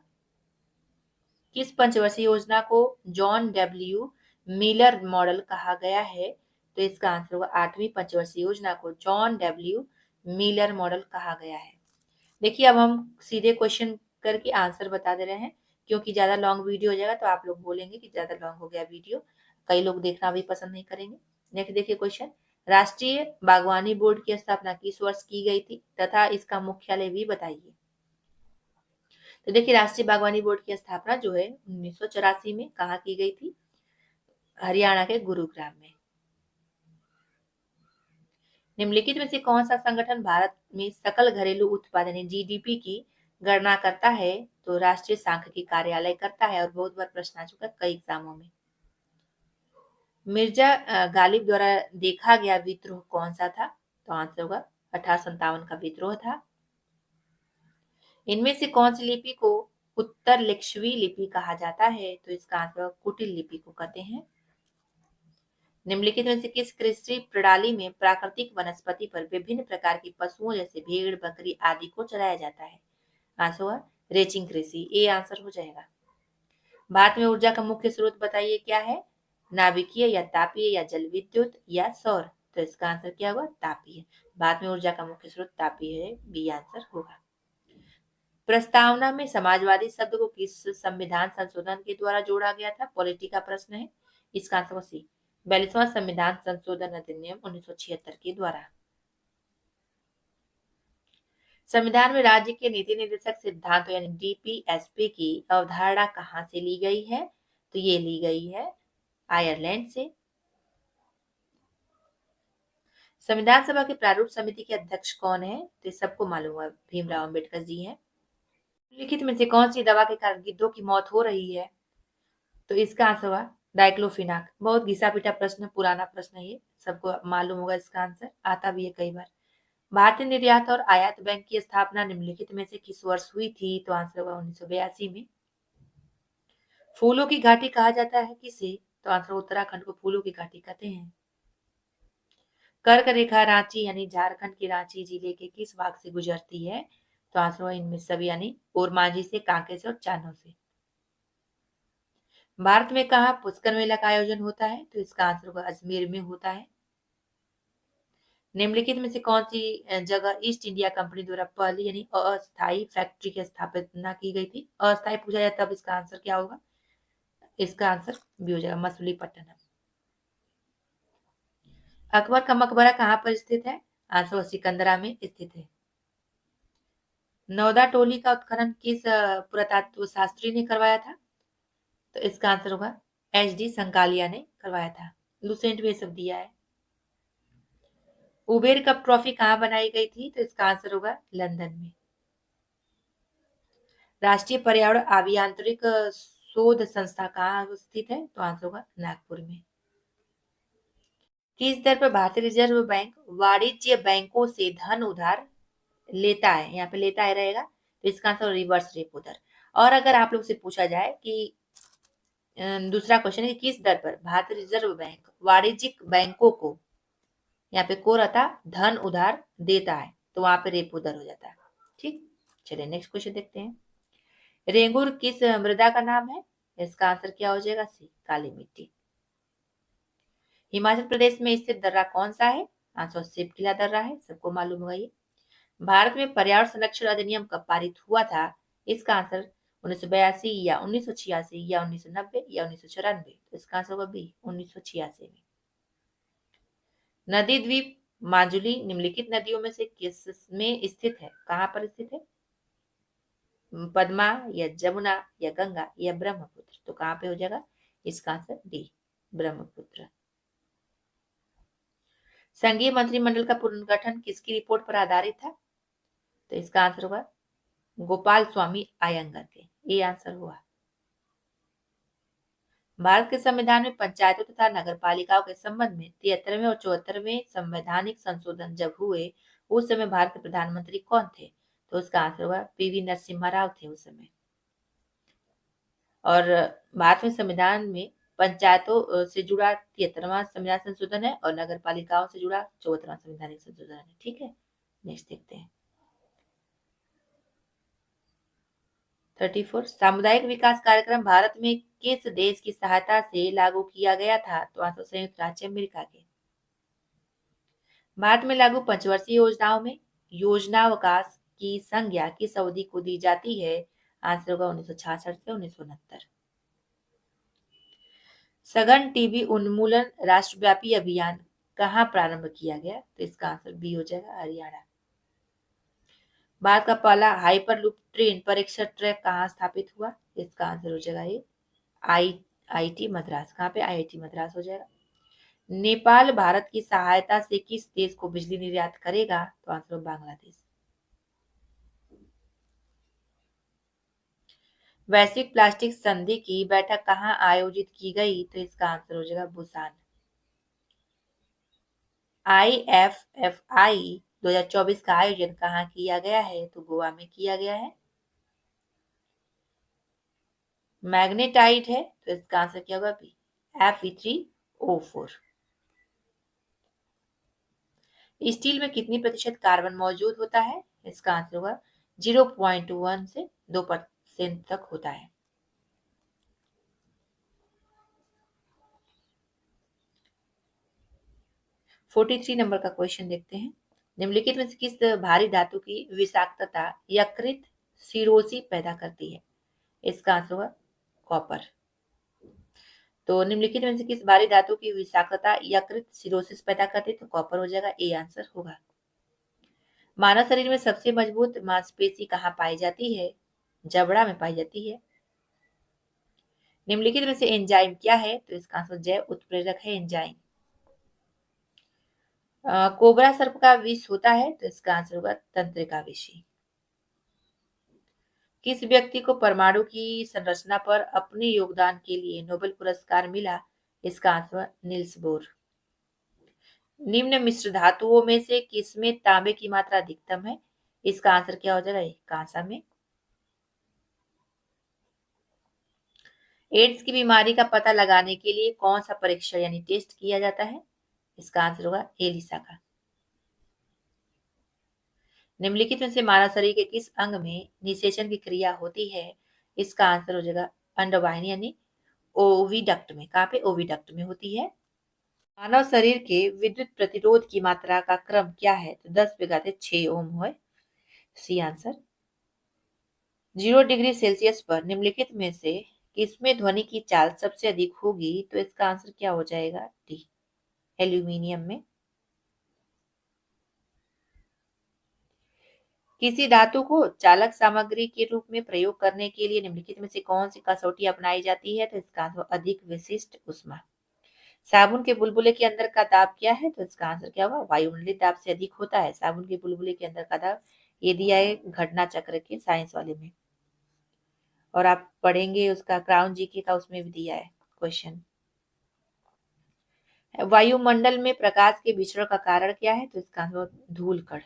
किस पंचवर्षीय योजना को जॉन डब्ल्यू मिलर मॉडल कहा गया है? तो इसका आंसर होगा 8वीं पंचवर्षीय योजना को जॉन डब्ल्यू मिलर मॉडल कहा गया है। देखिए अब हम सीधे क्वेश्चन करके आंसर बता दे रहे हैं, क्योंकि ज्यादा लॉन्ग वीडियो हो जाएगा तो आप लोग बोलेंगे कि ज्यादा लॉन्ग हो गया वीडियो, कई लोग देखना भी पसंद नहीं करेंगे। नेक्स्ट देखिए क्वेश्चन, राष्ट्रीय बागवानी बोर्ड की स्थापना किस वर्ष की गई थी तथा इसका मुख्यालय भी बताइए? तो देखिए राष्ट्रीय बागवानी बोर्ड की स्थापना जो है 1984 में कहाँ की गई थी? हरियाणा के गुरुग्राम में। निम्नलिखित में से कौन सा संगठन भारत में सकल घरेलू उत्पाद यानी जीडीपी की गणना करता है? तो राष्ट्रीय सांख्यिकी कार्यालय करता है, और बहुत बार प्रश्न आ चुका है कई एग्जामों में। मिर्जा गालिब द्वारा देखा गया विद्रोह कौन सा था? तो आंसर होगा 1857 का विद्रोह था। इनमें से कौन सी लिपि को उत्तर लिच्छवी लिपि कहा जाता है? तो इसका आंसर कुटिल लिपि को कहते हैं। निम्नलिखित में से किस कृषि प्रणाली में प्राकृतिक वनस्पति पर विभिन्न प्रकार की पशुओं जैसे भेड़, बकरी आदि को चलाया जाता है? आंसर हुआ रेचिंग कृषि, ए आंसर हो जाएगा। भारत में ऊर्जा का मुख्य स्रोत बताइए क्या है? नाभिकीय, या तापीय, या जल विद्युत, या सौर? तो इसका आंसर क्या होगा? तापीय। भारत में ऊर्जा का मुख्य स्रोत तापीय है, बी आंसर होगा। प्रस्तावना में समाजवादी शब्द को किस संविधान संशोधन के द्वारा जोड़ा गया था? पॉलिटी का प्रश्न है, इसका आंसर सी, 42वां संविधान संशोधन अधिनियम 1976 के द्वारा। संविधान में राज्य के नीति निर्देशक सिद्धांतों यानी डीपीएसपी की अवधारणा कहाँ से ली गई है? तो ये ली गई है आयरलैंड से। संविधान सभा के प्रारूप समिति के अध्यक्ष कौन है? तो सबको मालूम है, भीमराव अंबेडकर जी हैं। लिखित में से कौन सी दवा के कारण गिद्धों की मौत हो रही है? तो इसका आंसर हुआ डाइक्लोफिनाक। बहुत घिसा पिटा प्रश्न, पुराना प्रश्न है, ये सबको मालूम होगा, इसका आंसर आता भी है कई बार। भारतीय निर्यात और आयात बैंक की स्थापना निम्नलिखित में से किस वर्ष हुई थी? तो आंसर होगा 1982 में। फूलों की घाटी कहा जाता है किसे? तो आंसर उत्तराखंड को फूलों की घाटी कहते हैं। कर्क रेखा रांची यानी झारखंड के रांची जिले के किस भाग से गुजरती है? तो आंसर हुआ इनमें सब यानी ओरमांझी से, कांके से और चानो से। भारत में कहा पुष्कर मेला का आयोजन होता है? तो इसका आंसर होगा अजमेर में होता है। निम्नलिखित में से कौन सी जगह ईस्ट इंडिया कंपनी द्वारा पहली यानी अस्थायी फैक्ट्री की स्थापना की गई थी? अस्थायी पूछा जाए तब इसका आंसर क्या होगा? इसका आंसर भी हो जाएगा मछलीपट्टनम। अकबर का मकबरा कहाँ पर स्थित है? आंसर सिकंदरा में स्थित है। नौदा टोली का उत्खनन किस पुरातत्व शास्त्री ने करवाया था? तो इसका आंसर होगा एच.डी. संकालिया ने करवाया था। लुसेंट में सब दिया है। उबेर कप ट्रॉफी कहाँ बनाई गई थी? तो इसका आंसर होगा लंदन में। राष्ट्रीय पर्यावरण अभियांत्रिक शोध संस्था कहाँ स्थित है? तो आंसर होगा नागपुर में। किस दर पर भारतीय रिजर्व बैंक वाणिज्य बैंकों से धन उधार लेता है? यहाँ पे लेता है रहेगा, तो इसका आंसर रिवर्स रेपो दर। और अगर आप लोग से पूछा जाए कि दूसरा क्वेश्चन है कि किस दर पर भारतीय रिजर्व बैंक वाणिज्यिक बैंकों को यहाँ पे को रहता धन उधार देता है, तो वहां पे रेपो दर हो जाता है। ठीक, चलिए नेक्स्ट क्वेश्चन देखते हैं। रेंगुर किस मृदा का नाम है? इसका आंसर क्या हो जाएगा? सी, काली मिट्टी। हिमाचल प्रदेश में स्थित दर्रा कौन सा है? आंसर शिवकिला दर्रा है, सबको मालूम होगा ये। भारत में पर्यावरण संरक्षण अधिनियम कब पारित हुआ था? इसका आंसर 1982 या 1986 या 1990 या 1994। तो इसका आंसर होगा बी, 1986 में। नदी द्वीप माजुली निम्नलिखित नदियों में से किस में स्थित है? कहाँ पर स्थित है? पद्मा या जमुना या गंगा या ब्रह्मपुत्र। तो कहाँ पे हो जाएगा? इसका आंसर डी, ब्रह्मपुत्र। संघीय मंत्रिमंडल का पुनर्गठन किसकी रिपोर्ट पर आधारित था? तो इसका आंसर होगा गोपाल स्वामी अयंगर के। ये आंसर हुआ। भारत के संविधान में पंचायतों तथा नगर पालिकाओं के संबंध में 73वें और 74वें संवैधानिक संशोधन जब हुए, उस समय भारत के प्रधानमंत्री कौन थे? तो उसका आंसर होगा पीवी नरसिम्हा राव थे उस समय। और भारत में संविधान में पंचायतों से जुड़ा 73वां संविधान संशोधन है और नगर पालिकाओं से जुड़ा 74वां संवैधानिक संशोधन है। ठीक है, नेक्स्ट देखते हैं। 34 सामुदायिक विकास कार्यक्रम भारत में किस देश की सहायता से लागू किया गया था? तो आंसर संयुक्त राज्य अमेरिका के। भारत में लागू पंचवर्षीय योजनाओं में योजनावकाश की संज्ञा किस अवधि को दी जाती है? आंसर होगा 1966 से 1969। सघन टीबी उन्मूलन राष्ट्रव्यापी अभियान कहाँ प्रारंभ किया गया? तो इसका आंसर बी हो जाएगा, हरियाणा। भारत का पहला हाइपरलूप ट्रेन परीक्षण ट्रैक कहाँ स्थापित हुआ? इसका आंसर हो जाएगा ये आईआईटी मद्रास। कहाँ पे? आईआईटी मद्रास हो जाएगा। नेपाल भारत की सहायता से किस देश को बिजली निर्यात करेगा? तो आंसर बांग्लादेश। वैश्विक प्लास्टिक संधि की बैठक कहाँ आयोजित की गई? तो इसका आंसर हो जाएगा बुसान। IFFI 2024 का आयोजन कहाँ किया गया है? तो गोवा में किया गया है। मैग्नेटाइट है, तो इसका आंसर क्या होगा? B, Fe3O4। स्टील में कितनी प्रतिशत कार्बन मौजूद होता है? इसका आंसर होगा 0.1 से 2% तक होता है। फोर्टी थ्री नंबर का क्वेश्चन देखते हैं। निम्नलिखित में से किस भारी धातु की विषाक्तता यकृत सिरोसी पैदा करती है? इसका आंसर होगा कॉपर। तो निम्नलिखित में से किस भारी धातु की विषाक्तता यकृत सिरोसिस पैदा करती है? तो कॉपर हो जाएगा, ए आंसर होगा। मानव शरीर में सबसे मजबूत मांसपेशी कहाँ पाई जाती है? जबड़ा में पाई जाती है। निम्नलिखित में से एंजाइम क्या है? तो इसका आंसर जैव उत्प्रेरक है एंजाइम। कोबरा सर्प का विष होता है? तो इसका आंसर होगा तंत्रिका विषी। किस व्यक्ति को परमाणु की संरचना पर अपने योगदान के लिए नोबेल पुरस्कार मिला? इसका आंसर नील्स बोर। निम्न मिश्र धातुओं में से किसमें तांबे की मात्रा अधिकतम है? इसका आंसर क्या हो जाएगा? कांसा में। एड्स की बीमारी का पता लगाने के लिए कौन सा परीक्षण यानी टेस्ट किया जाता है? इसका आंसर होगा एलिसा का। निम्नलिखित में से मानव शरीर के किस अंग में निषेचन की क्रिया होती है? इसका आंसर हो जाएगा अंडवाहिनी यानी ओविडक्ट में। कहाँ पे? ओविडक्ट में होती है। मानव शरीर के विद्युत प्रतिरोध की मात्रा का क्रम क्या है? तो 10⁻6 ओम है, सी आंसर। 0 डिग्री सेल्सियस पर निम्नलिखित में से किसमें ध्वनि की चाल सबसे अधिक होगी? तो इसका आंसर क्या हो जाएगा? डी, एल्यूमिनियम में। किसी धातु को चालक सामग्री के रूप में प्रयोग करने के लिए निम्नलिखित में से कौन सी कसौटी अपनाई जाती है? तो इसका आंसर अधिक विशिष्ट ऊष्मा। साबुन के बुलबुले के अंदर का दाब क्या है? तो इसका आंसर क्या होगा? वायुमंडलीय दाब से अधिक होता है साबुन के बुलबुले के अंदर का दाब। ये दिया है घटना चक्र के साइंस वाले में, और आप पढ़ेंगे उसका क्राउन जीके का, उसमें भी दिया है क्वेश्चन। वायुमंडल में प्रकाश के विचरण का कारण क्या है? तो इसका आंसर धूल कण।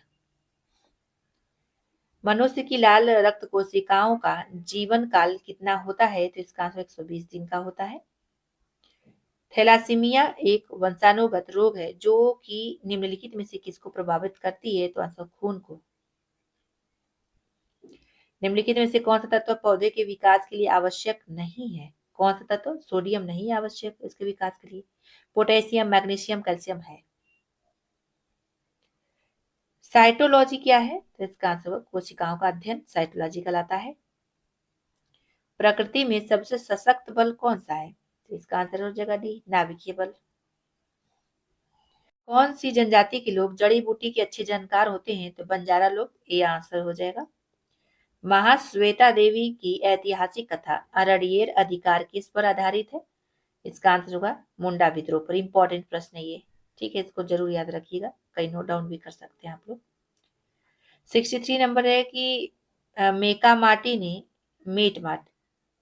मनुष्य की लाल रक्त कोशिकाओं का जीवन काल कितना होता है? तो इसका आंसर 120 दिन का होता है। थैलासीमिया एक वंशानुगत रोग है जो कि निम्नलिखित में से किसको प्रभावित करती है? तो आंसर खून को। निम्नलिखित में से कौन सा तत्व पौधे के विकास के लिए आवश्यक नहीं है? कौन सा तत्व? सोडियम नहीं आवश्यक इसके विकास के लिए। पोटेशियम, मैग्नीशियम, कैल्शियम है। साइटोलॉजी क्या है? तो इसका आंसर कोशिकाओं का अध्ययन साइटोलॉजी कहलाता है। प्रकृति में सबसे सशक्त बल कौन सा है? तो इसका आंसर हो जाएगा डी, नाभिकीय बल। कौन सी जनजाति के लोग जड़ी बूटी के अच्छे जानकार होते हैं? तो बंजारा लोग, ये आंसर हो जाएगा। महाश्वेता देवी की ऐतिहासिक कथा अररियर अधिकार किस पर आधारित है? इसका आंसर होगा मुंडा विद्रोह पर। इंपॉर्टेंट प्रश्न है ये, ठीक है, इसको जरूर याद रखिएगा, कहीं नोट डाउन भी कर सकते हैं आप लोग। 63 नंबर है कि मेका मार्टी ने मेट मार्ट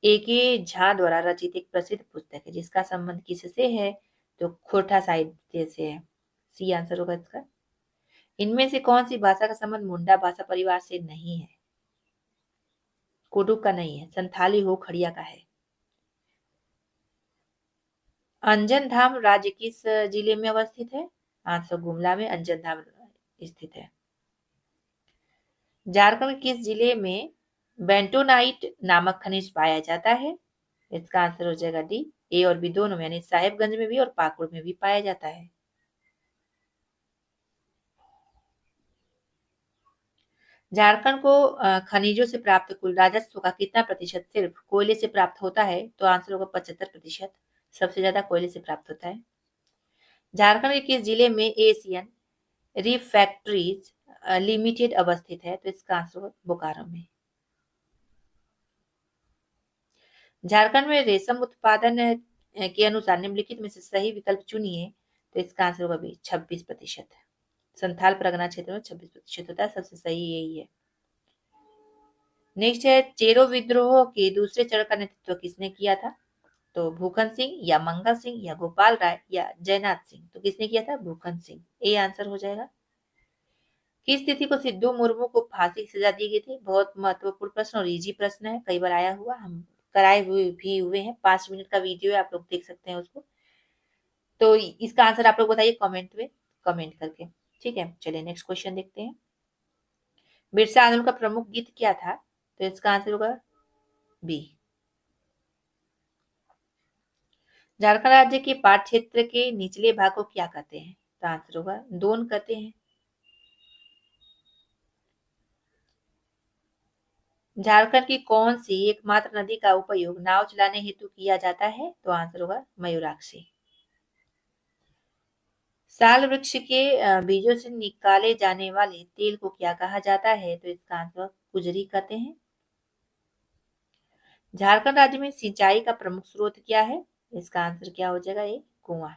ए के झा द्वारा रचित एक प्रसिद्ध पुस्तक है जिसका संबंध किससे है? तो खोटा साहित्य से है। सी आंसर होगा इसका। इनमें से कौन सी भाषा का संबंध मुंडा भाषा परिवार से नहीं है? कुडुक का नहीं है, संथाली हो खड़िया का है। अंजन धाम राज्य किस जिले में अवस्थित है? आंसर गुमला में अंजन धाम स्थित है। झारखंड के किस जिले में बेंटोनाइट नामक खनिज पाया जाता है? इसका आंसर हो जाएगा डी, ए और बी दोनों में, यानी साहेबगंज में भी और पाकुड़ में भी पाया जाता है। झारखंड को खनिजों से प्राप्त कुल राजस्व का कितना प्रतिशत सिर्फ कोयले से प्राप्त होता है? तो आंसर होगा 75%। सबसे ज्यादा कोयले से प्राप्त होता है। झारखंड के किस जिले में एशियन रिफैक्ट्रीज लिमिटेड अवस्थित है? तो इसका आंसर होगा बोकारो में। झारखंड में रेशम उत्पादन के अनुसार निम्नलिखित में से सही विकल्प चुनिए। तो इसका आंसर होगा भी 26%। संथाल परगना क्षेत्र में 26% होता है, सबसे सही यही है। नेक्स्ट है चेरो विद्रोह के दूसरे चरण का नेतृत्व किसने किया था? तो भूखन सिंह या मंगल सिंह या गोपाल राय या जयनाथ सिंह। तो किसने किया था? भूखन सिंह, ए आंसर हो जाएगा। किस तिथि को सिद्धू मुर्मू को फांसी की सजा दी गई थी? बहुत महत्वपूर्ण प्रश्न और इजी प्रश्न है, कई बार आया हुआ, हम कराए हुए भी हुए हैं। 5 मिनट का वीडियो है, आप लोग देख सकते हैं उसको। तो इसका आंसर आप लोग बताइए कमेंट में, कमेंट करके, ठीक है। चलिए नेक्स्ट क्वेश्चन देखते हैं। बिरसा आंदोलन का प्रमुख गीत क्या था? तो इसका आंसर होगा बी। झारखंड राज्य के पाट क्षेत्र के निचले भाग को क्या कहते हैं? तो आंसर होगा दोन कहते हैं। झारखंड की कौन सी एकमात्र नदी का उपयोग नाव चलाने हेतु किया जाता है? तो आंसर होगा मयूराक्षी। साल वृक्ष के बीजों से निकाले जाने वाले तेल को क्या कहा जाता है? तो इसका आंसर कुजरी कहते हैं। झारखंड राज्य में सिंचाई का प्रमुख स्रोत क्या है? इसका आंसर क्या हो जाएगा? ये कुआं।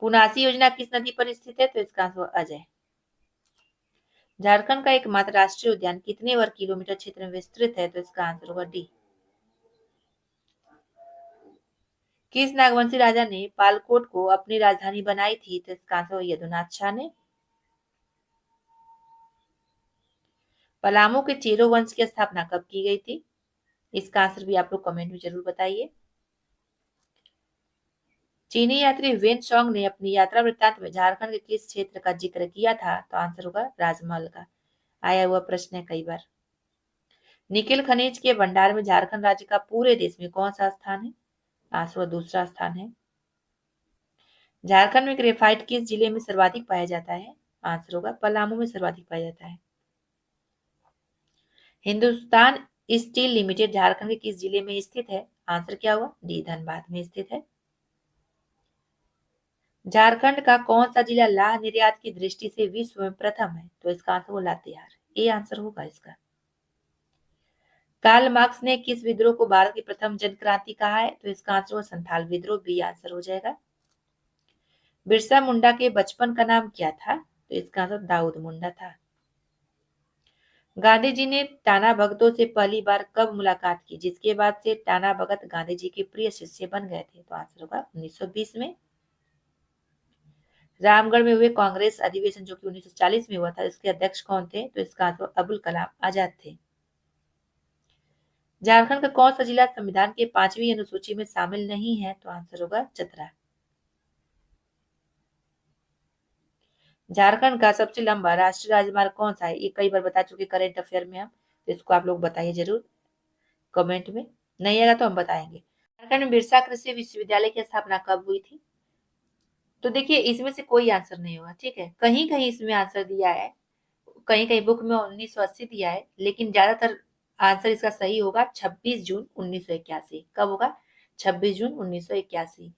पुनासी योजना किस नदी पर स्थित है? तो इसका आंसर अजय। झारखंड का एकमात्र राष्ट्रीय उद्यान कितने वर्ग किलोमीटर क्षेत्र में विस्तृत है? तो इसका आंसर होगा डी। किस नागवंशी राजा ने पालकोट को अपनी राजधानी बनाई थी? तो इसका आंसर यदुनाथ शाह ने। पलामू के चेरो वंश की स्थापना कब की गई थी? इसका आंसर भी आप लोग कमेंट में जरूर बताइए। चीनी यात्री वेन सॉन्ग ने अपनी यात्रा वृत्तांत में झारखंड के किस क्षेत्र का जिक्र किया था? तो आंसर होगा राजमहल का, आया हुआ प्रश्न है कई बार। निकेल खनिज के भंडार में झारखंड राज्य का पूरे देश में कौन सा स्थान है? आंसर दूसरा स्थान है। झारखंड में ग्रेफाइट किस जिले में सर्वाधिक पाया जाता है? आंसर होगा पलामू में सर्वाधिक पाया जाता है। हिंदुस्तान स्टील लिमिटेड झारखंड के किस जिले में स्थित है? आंसर क्या हुआ? डी, धनबाद में स्थित है। झारखंड का कौन सा जिला लाह निर्यात की दृष्टि से विश्व में प्रथम है? तो इसका आंसर हो लातेहार, ए आंसर होगा इसका। कार्ल मार्क्स ने किस विद्रोह को भारत की प्रथम जन क्रांति कहा है? तो इसका आंसर हो संथाल विद्रोह, बी आंसर हो जाएगा। बिरसा मुंडा के बचपन का नाम क्या था? तो इसका आंसर दाऊद मुंडा था। गांधी जी ने टाना भगतों से पहली बार कब मुलाकात की जिसके बाद से टाना भगत गांधी जी के प्रिय शिष्य बन गए थे? तो आंसर होगा 1920 में। रामगढ़ में हुए कांग्रेस अधिवेशन जो कि 1940 में हुआ था, इसके अध्यक्ष कौन थे? तो इसका आंसर अबुल कलाम आजाद थे। झारखंड का कौन सा जिला संविधान के 5वीं अनुसूची में शामिल नहीं है? तो आंसर होगा चतरा। झारखंड का सबसे लंबा राष्ट्रीय राजमार्ग कौन सा है? ये कई बार बता चुके करंट अफेयर में हम, तो इसको आप लोग बताइए जरूर कमेंट में, नहीं आएगा तो हम बताएंगे। झारखंड में बिरसा कृषि विश्वविद्यालय की स्थापना कब हुई थी? तो देखिए इसमें से कोई आंसर नहीं होगा, ठीक है, कहीं कहीं इसमें आंसर दिया है, कहीं कहीं बुक में 1980 दिया है, लेकिन ज्यादातर आंसर इसका सही होगा 26 जून 1981। कब होगा? 26 जून 1981,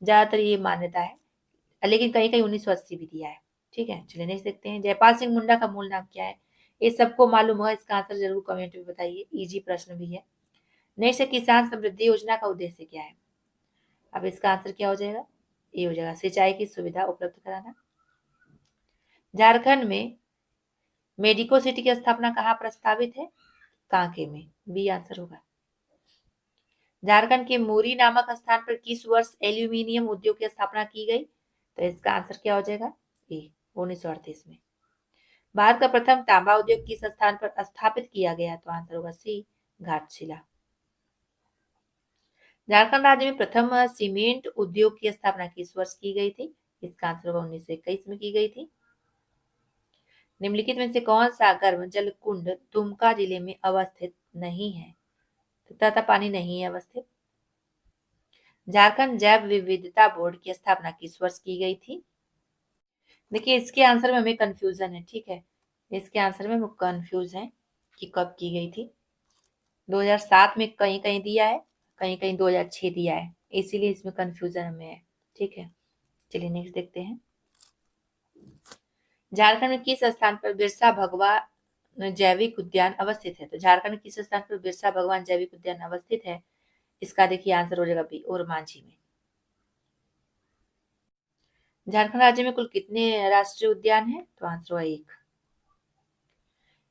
ज्यादातर ये मान्यता है, लेकिन कहीं कहीं 1980 भी दिया है। ठीक है, चलिए नेक्स्ट देखते हैं। जयपाल सिंह मुंडा का मूल नाम क्या है? ये सबको मालूम होगा, इसका आंसर जरूर कमेंट में बताइए, इजी प्रश्न भी है। नेक्स्ट है, किसान समृद्धि योजना का उद्देश्य क्या है? अब इसका आंसर क्या हो जाएगा? ये हो जाएगा सिंचाई की सुविधा उपलब्ध कराना। झारखंड में मेडिको सिटी की स्थापना कहाँ प्रस्तावित है? कांके में, बी आंसर होगा। झारखंड के मुरी नामक स्थान पर किस वर्ष एल्यूमिनियम उद्योग की स्थापना की गई? तो इसका आंसर क्या हो जाएगा? ए 1938 में। भारत का प्रथम तांबा उद्योग किस स्थान पर स्थापित किया गया? तो आंसर होगा सी घाटशिला। झारखंड राज्य में प्रथम सीमेंट उद्योग की स्थापना किस वर्ष की गई थी? इसका आंसर होगा 1921 में की गई थी। निम्नलिखित में से कौन सा गर्म जल कुंड दुमका जिले में अवस्थित नहीं है? तो तथा पानी नहीं है अवस्थित। झारखंड जैव विविधता बोर्ड की स्थापना किस वर्ष की गई थी? देखिए इसके आंसर में हमें कंफ्यूजन है, ठीक है, इसके आंसर में हम कंफ्यूज हैं कि कब की गई थी। 2007 में कहीं कहीं दिया है, कहीं कहीं 2006 दिया है, इसीलिए इसमें कंफ्यूजन हमें है। ठीक है, चलिए नेक्स्ट देखते हैं। झारखंड में किस स्थान पर बिरसा भगवान जैविक उद्यान अवस्थित है? तो झारखंड में किस स्थान पर बिरसा भगवान जैविक उद्यान अवस्थित है? इसका देखिए आंसर हो जाएगा बी और मांझी में। झारखंड राज्य में कुल कितने राष्ट्रीय उद्यान है? तो आंसर हुआ 1।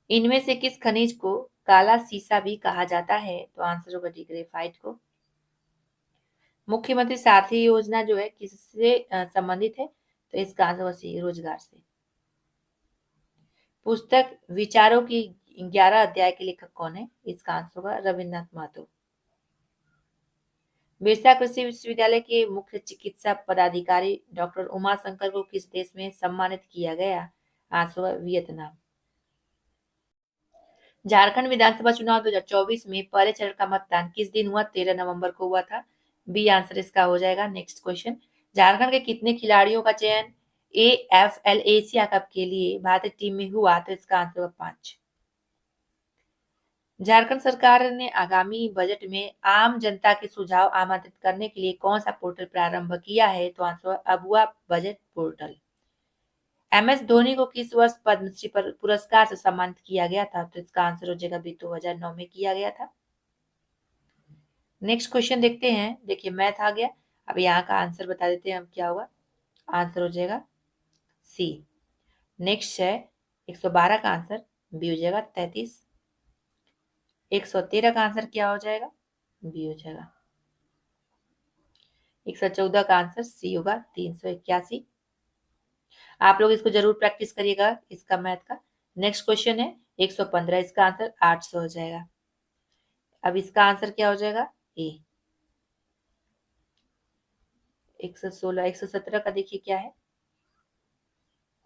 इनमें से किस खनिज को काला सीसा भी कहा जाता है? तो आंसर होगा डी ग्रेफाइट को। मुख्यमंत्री सारथी योजना जो है किससे संबंधित है? तो इसका आंसर होगा सी रोजगार से। पुस्तक विचारों की 11 अध्याय के लेखक कौन है? इसका आंसर होगा रविन्द्रनाथ महतो। बिरसा कृषि विश्वविद्यालय के मुख्य चिकित्सा पदाधिकारी डॉक्टर उमा शंकर को किस देश में सम्मानित किया गया? आंसर होगा वियतनाम। झारखंड विधानसभा चुनाव 2024 में पहले चरण का मतदान किस दिन हुआ? 13 नवंबर को हुआ था, बी आंसर इसका हो जाएगा। नेक्स्ट क्वेश्चन, झारखंड के कितने खिलाड़ियों का चयन AFL एशिया कप के लिए भारतीय टीम में हुआ? तो इसका आंसर होगा 5। झारखंड सरकार ने आगामी बजट में आम जनता के सुझाव आमंत्रित करने के लिए कौन सा पोर्टल प्रारंभ किया है? तो answer Abua budget portal. MS Dhoni को किस वर्ष पद्मश्री पुरस्कार से सम्मानित किया गया था? तो इसका आंसर हो जाएगा बी 2009 में किया गया था। नेक्स्ट क्वेश्चन देखते हैं। देखिए मैथ आ गया, अब यहाँ का आंसर बता देते हैं हम क्या होगा। आंसर हो जाएगा सी। नेक्स्ट है 112 का आंसर बी हो जाएगा 33। 113 का आंसर क्या हो जाएगा? बी हो जाएगा। 114 का आंसर सी होगा 381। आप लोग इसको जरूर प्रैक्टिस करिएगा इसका मैथ का। नेक्स्ट क्वेश्चन है 115, इसका आंसर 800 हो जाएगा। अब इसका आंसर क्या हो जाएगा? ए। 116, 117 का देखिए क्या है,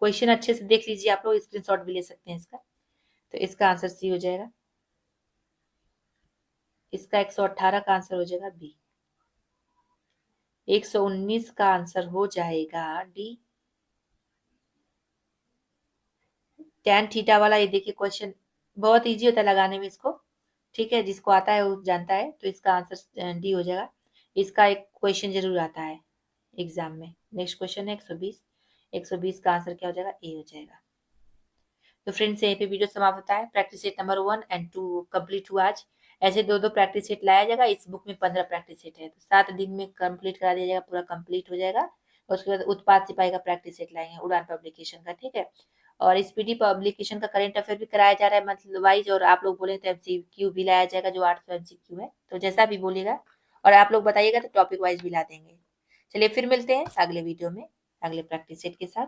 क्वेश्चन अच्छे से देख लीजिए, आप लोग स्क्रीनशॉट भी ले सकते हैं इसका। तो इसका आंसर सी हो जाएगा। इसका 118 का आंसर हो जाएगा बी। 119 का आंसर हो जाएगा डी। tan थीटा वाला ये देखिए क्वेश्चन बहुत इजी होता है लगाने में इसको, ठीक है, जिसको आता है वो जानता है। तो इसका आंसर डी हो जाएगा। इसका एक क्वेश्चन जरूर आता है एग्जाम में। नेक्स्ट क्वेश्चन है 120। 120 का आंसर क्या हो जाएगा? ए हो जाएगा। तो फ्रेंड्स यहीं पे वीडियो समाप्त होता है। Practice set number 1 and 2 complete हुआ आज। ऐसे दो प्रैक्टिस सेट लाया जाएगा। इस बुक में 15 प्रैक्टिस सेट है, तो 7 दिन में कंप्लीट करा दिया जाएगा, पूरा कंप्लीट हो जाएगा। और उसके बाद उत्पाद सिपाही का प्रैक्टिस सेट लाएंगे उड़ान पब्लिकेशन का, ठीक है। और स्पीडी पब्लिकेशन का करंट अफेयर भी कराया जा रहा है मतलब वाइज, और आप लोग बोले तो MCQ भी लाया जाएगा जो 800 MCQ है, तो जैसा भी बोलेगा और आप लोग बताइएगा तो टॉपिक वाइज भी ला देंगे। चलिए फिर मिलते हैं अगले वीडियो में अगले प्रैक्टिस सेट के साथ।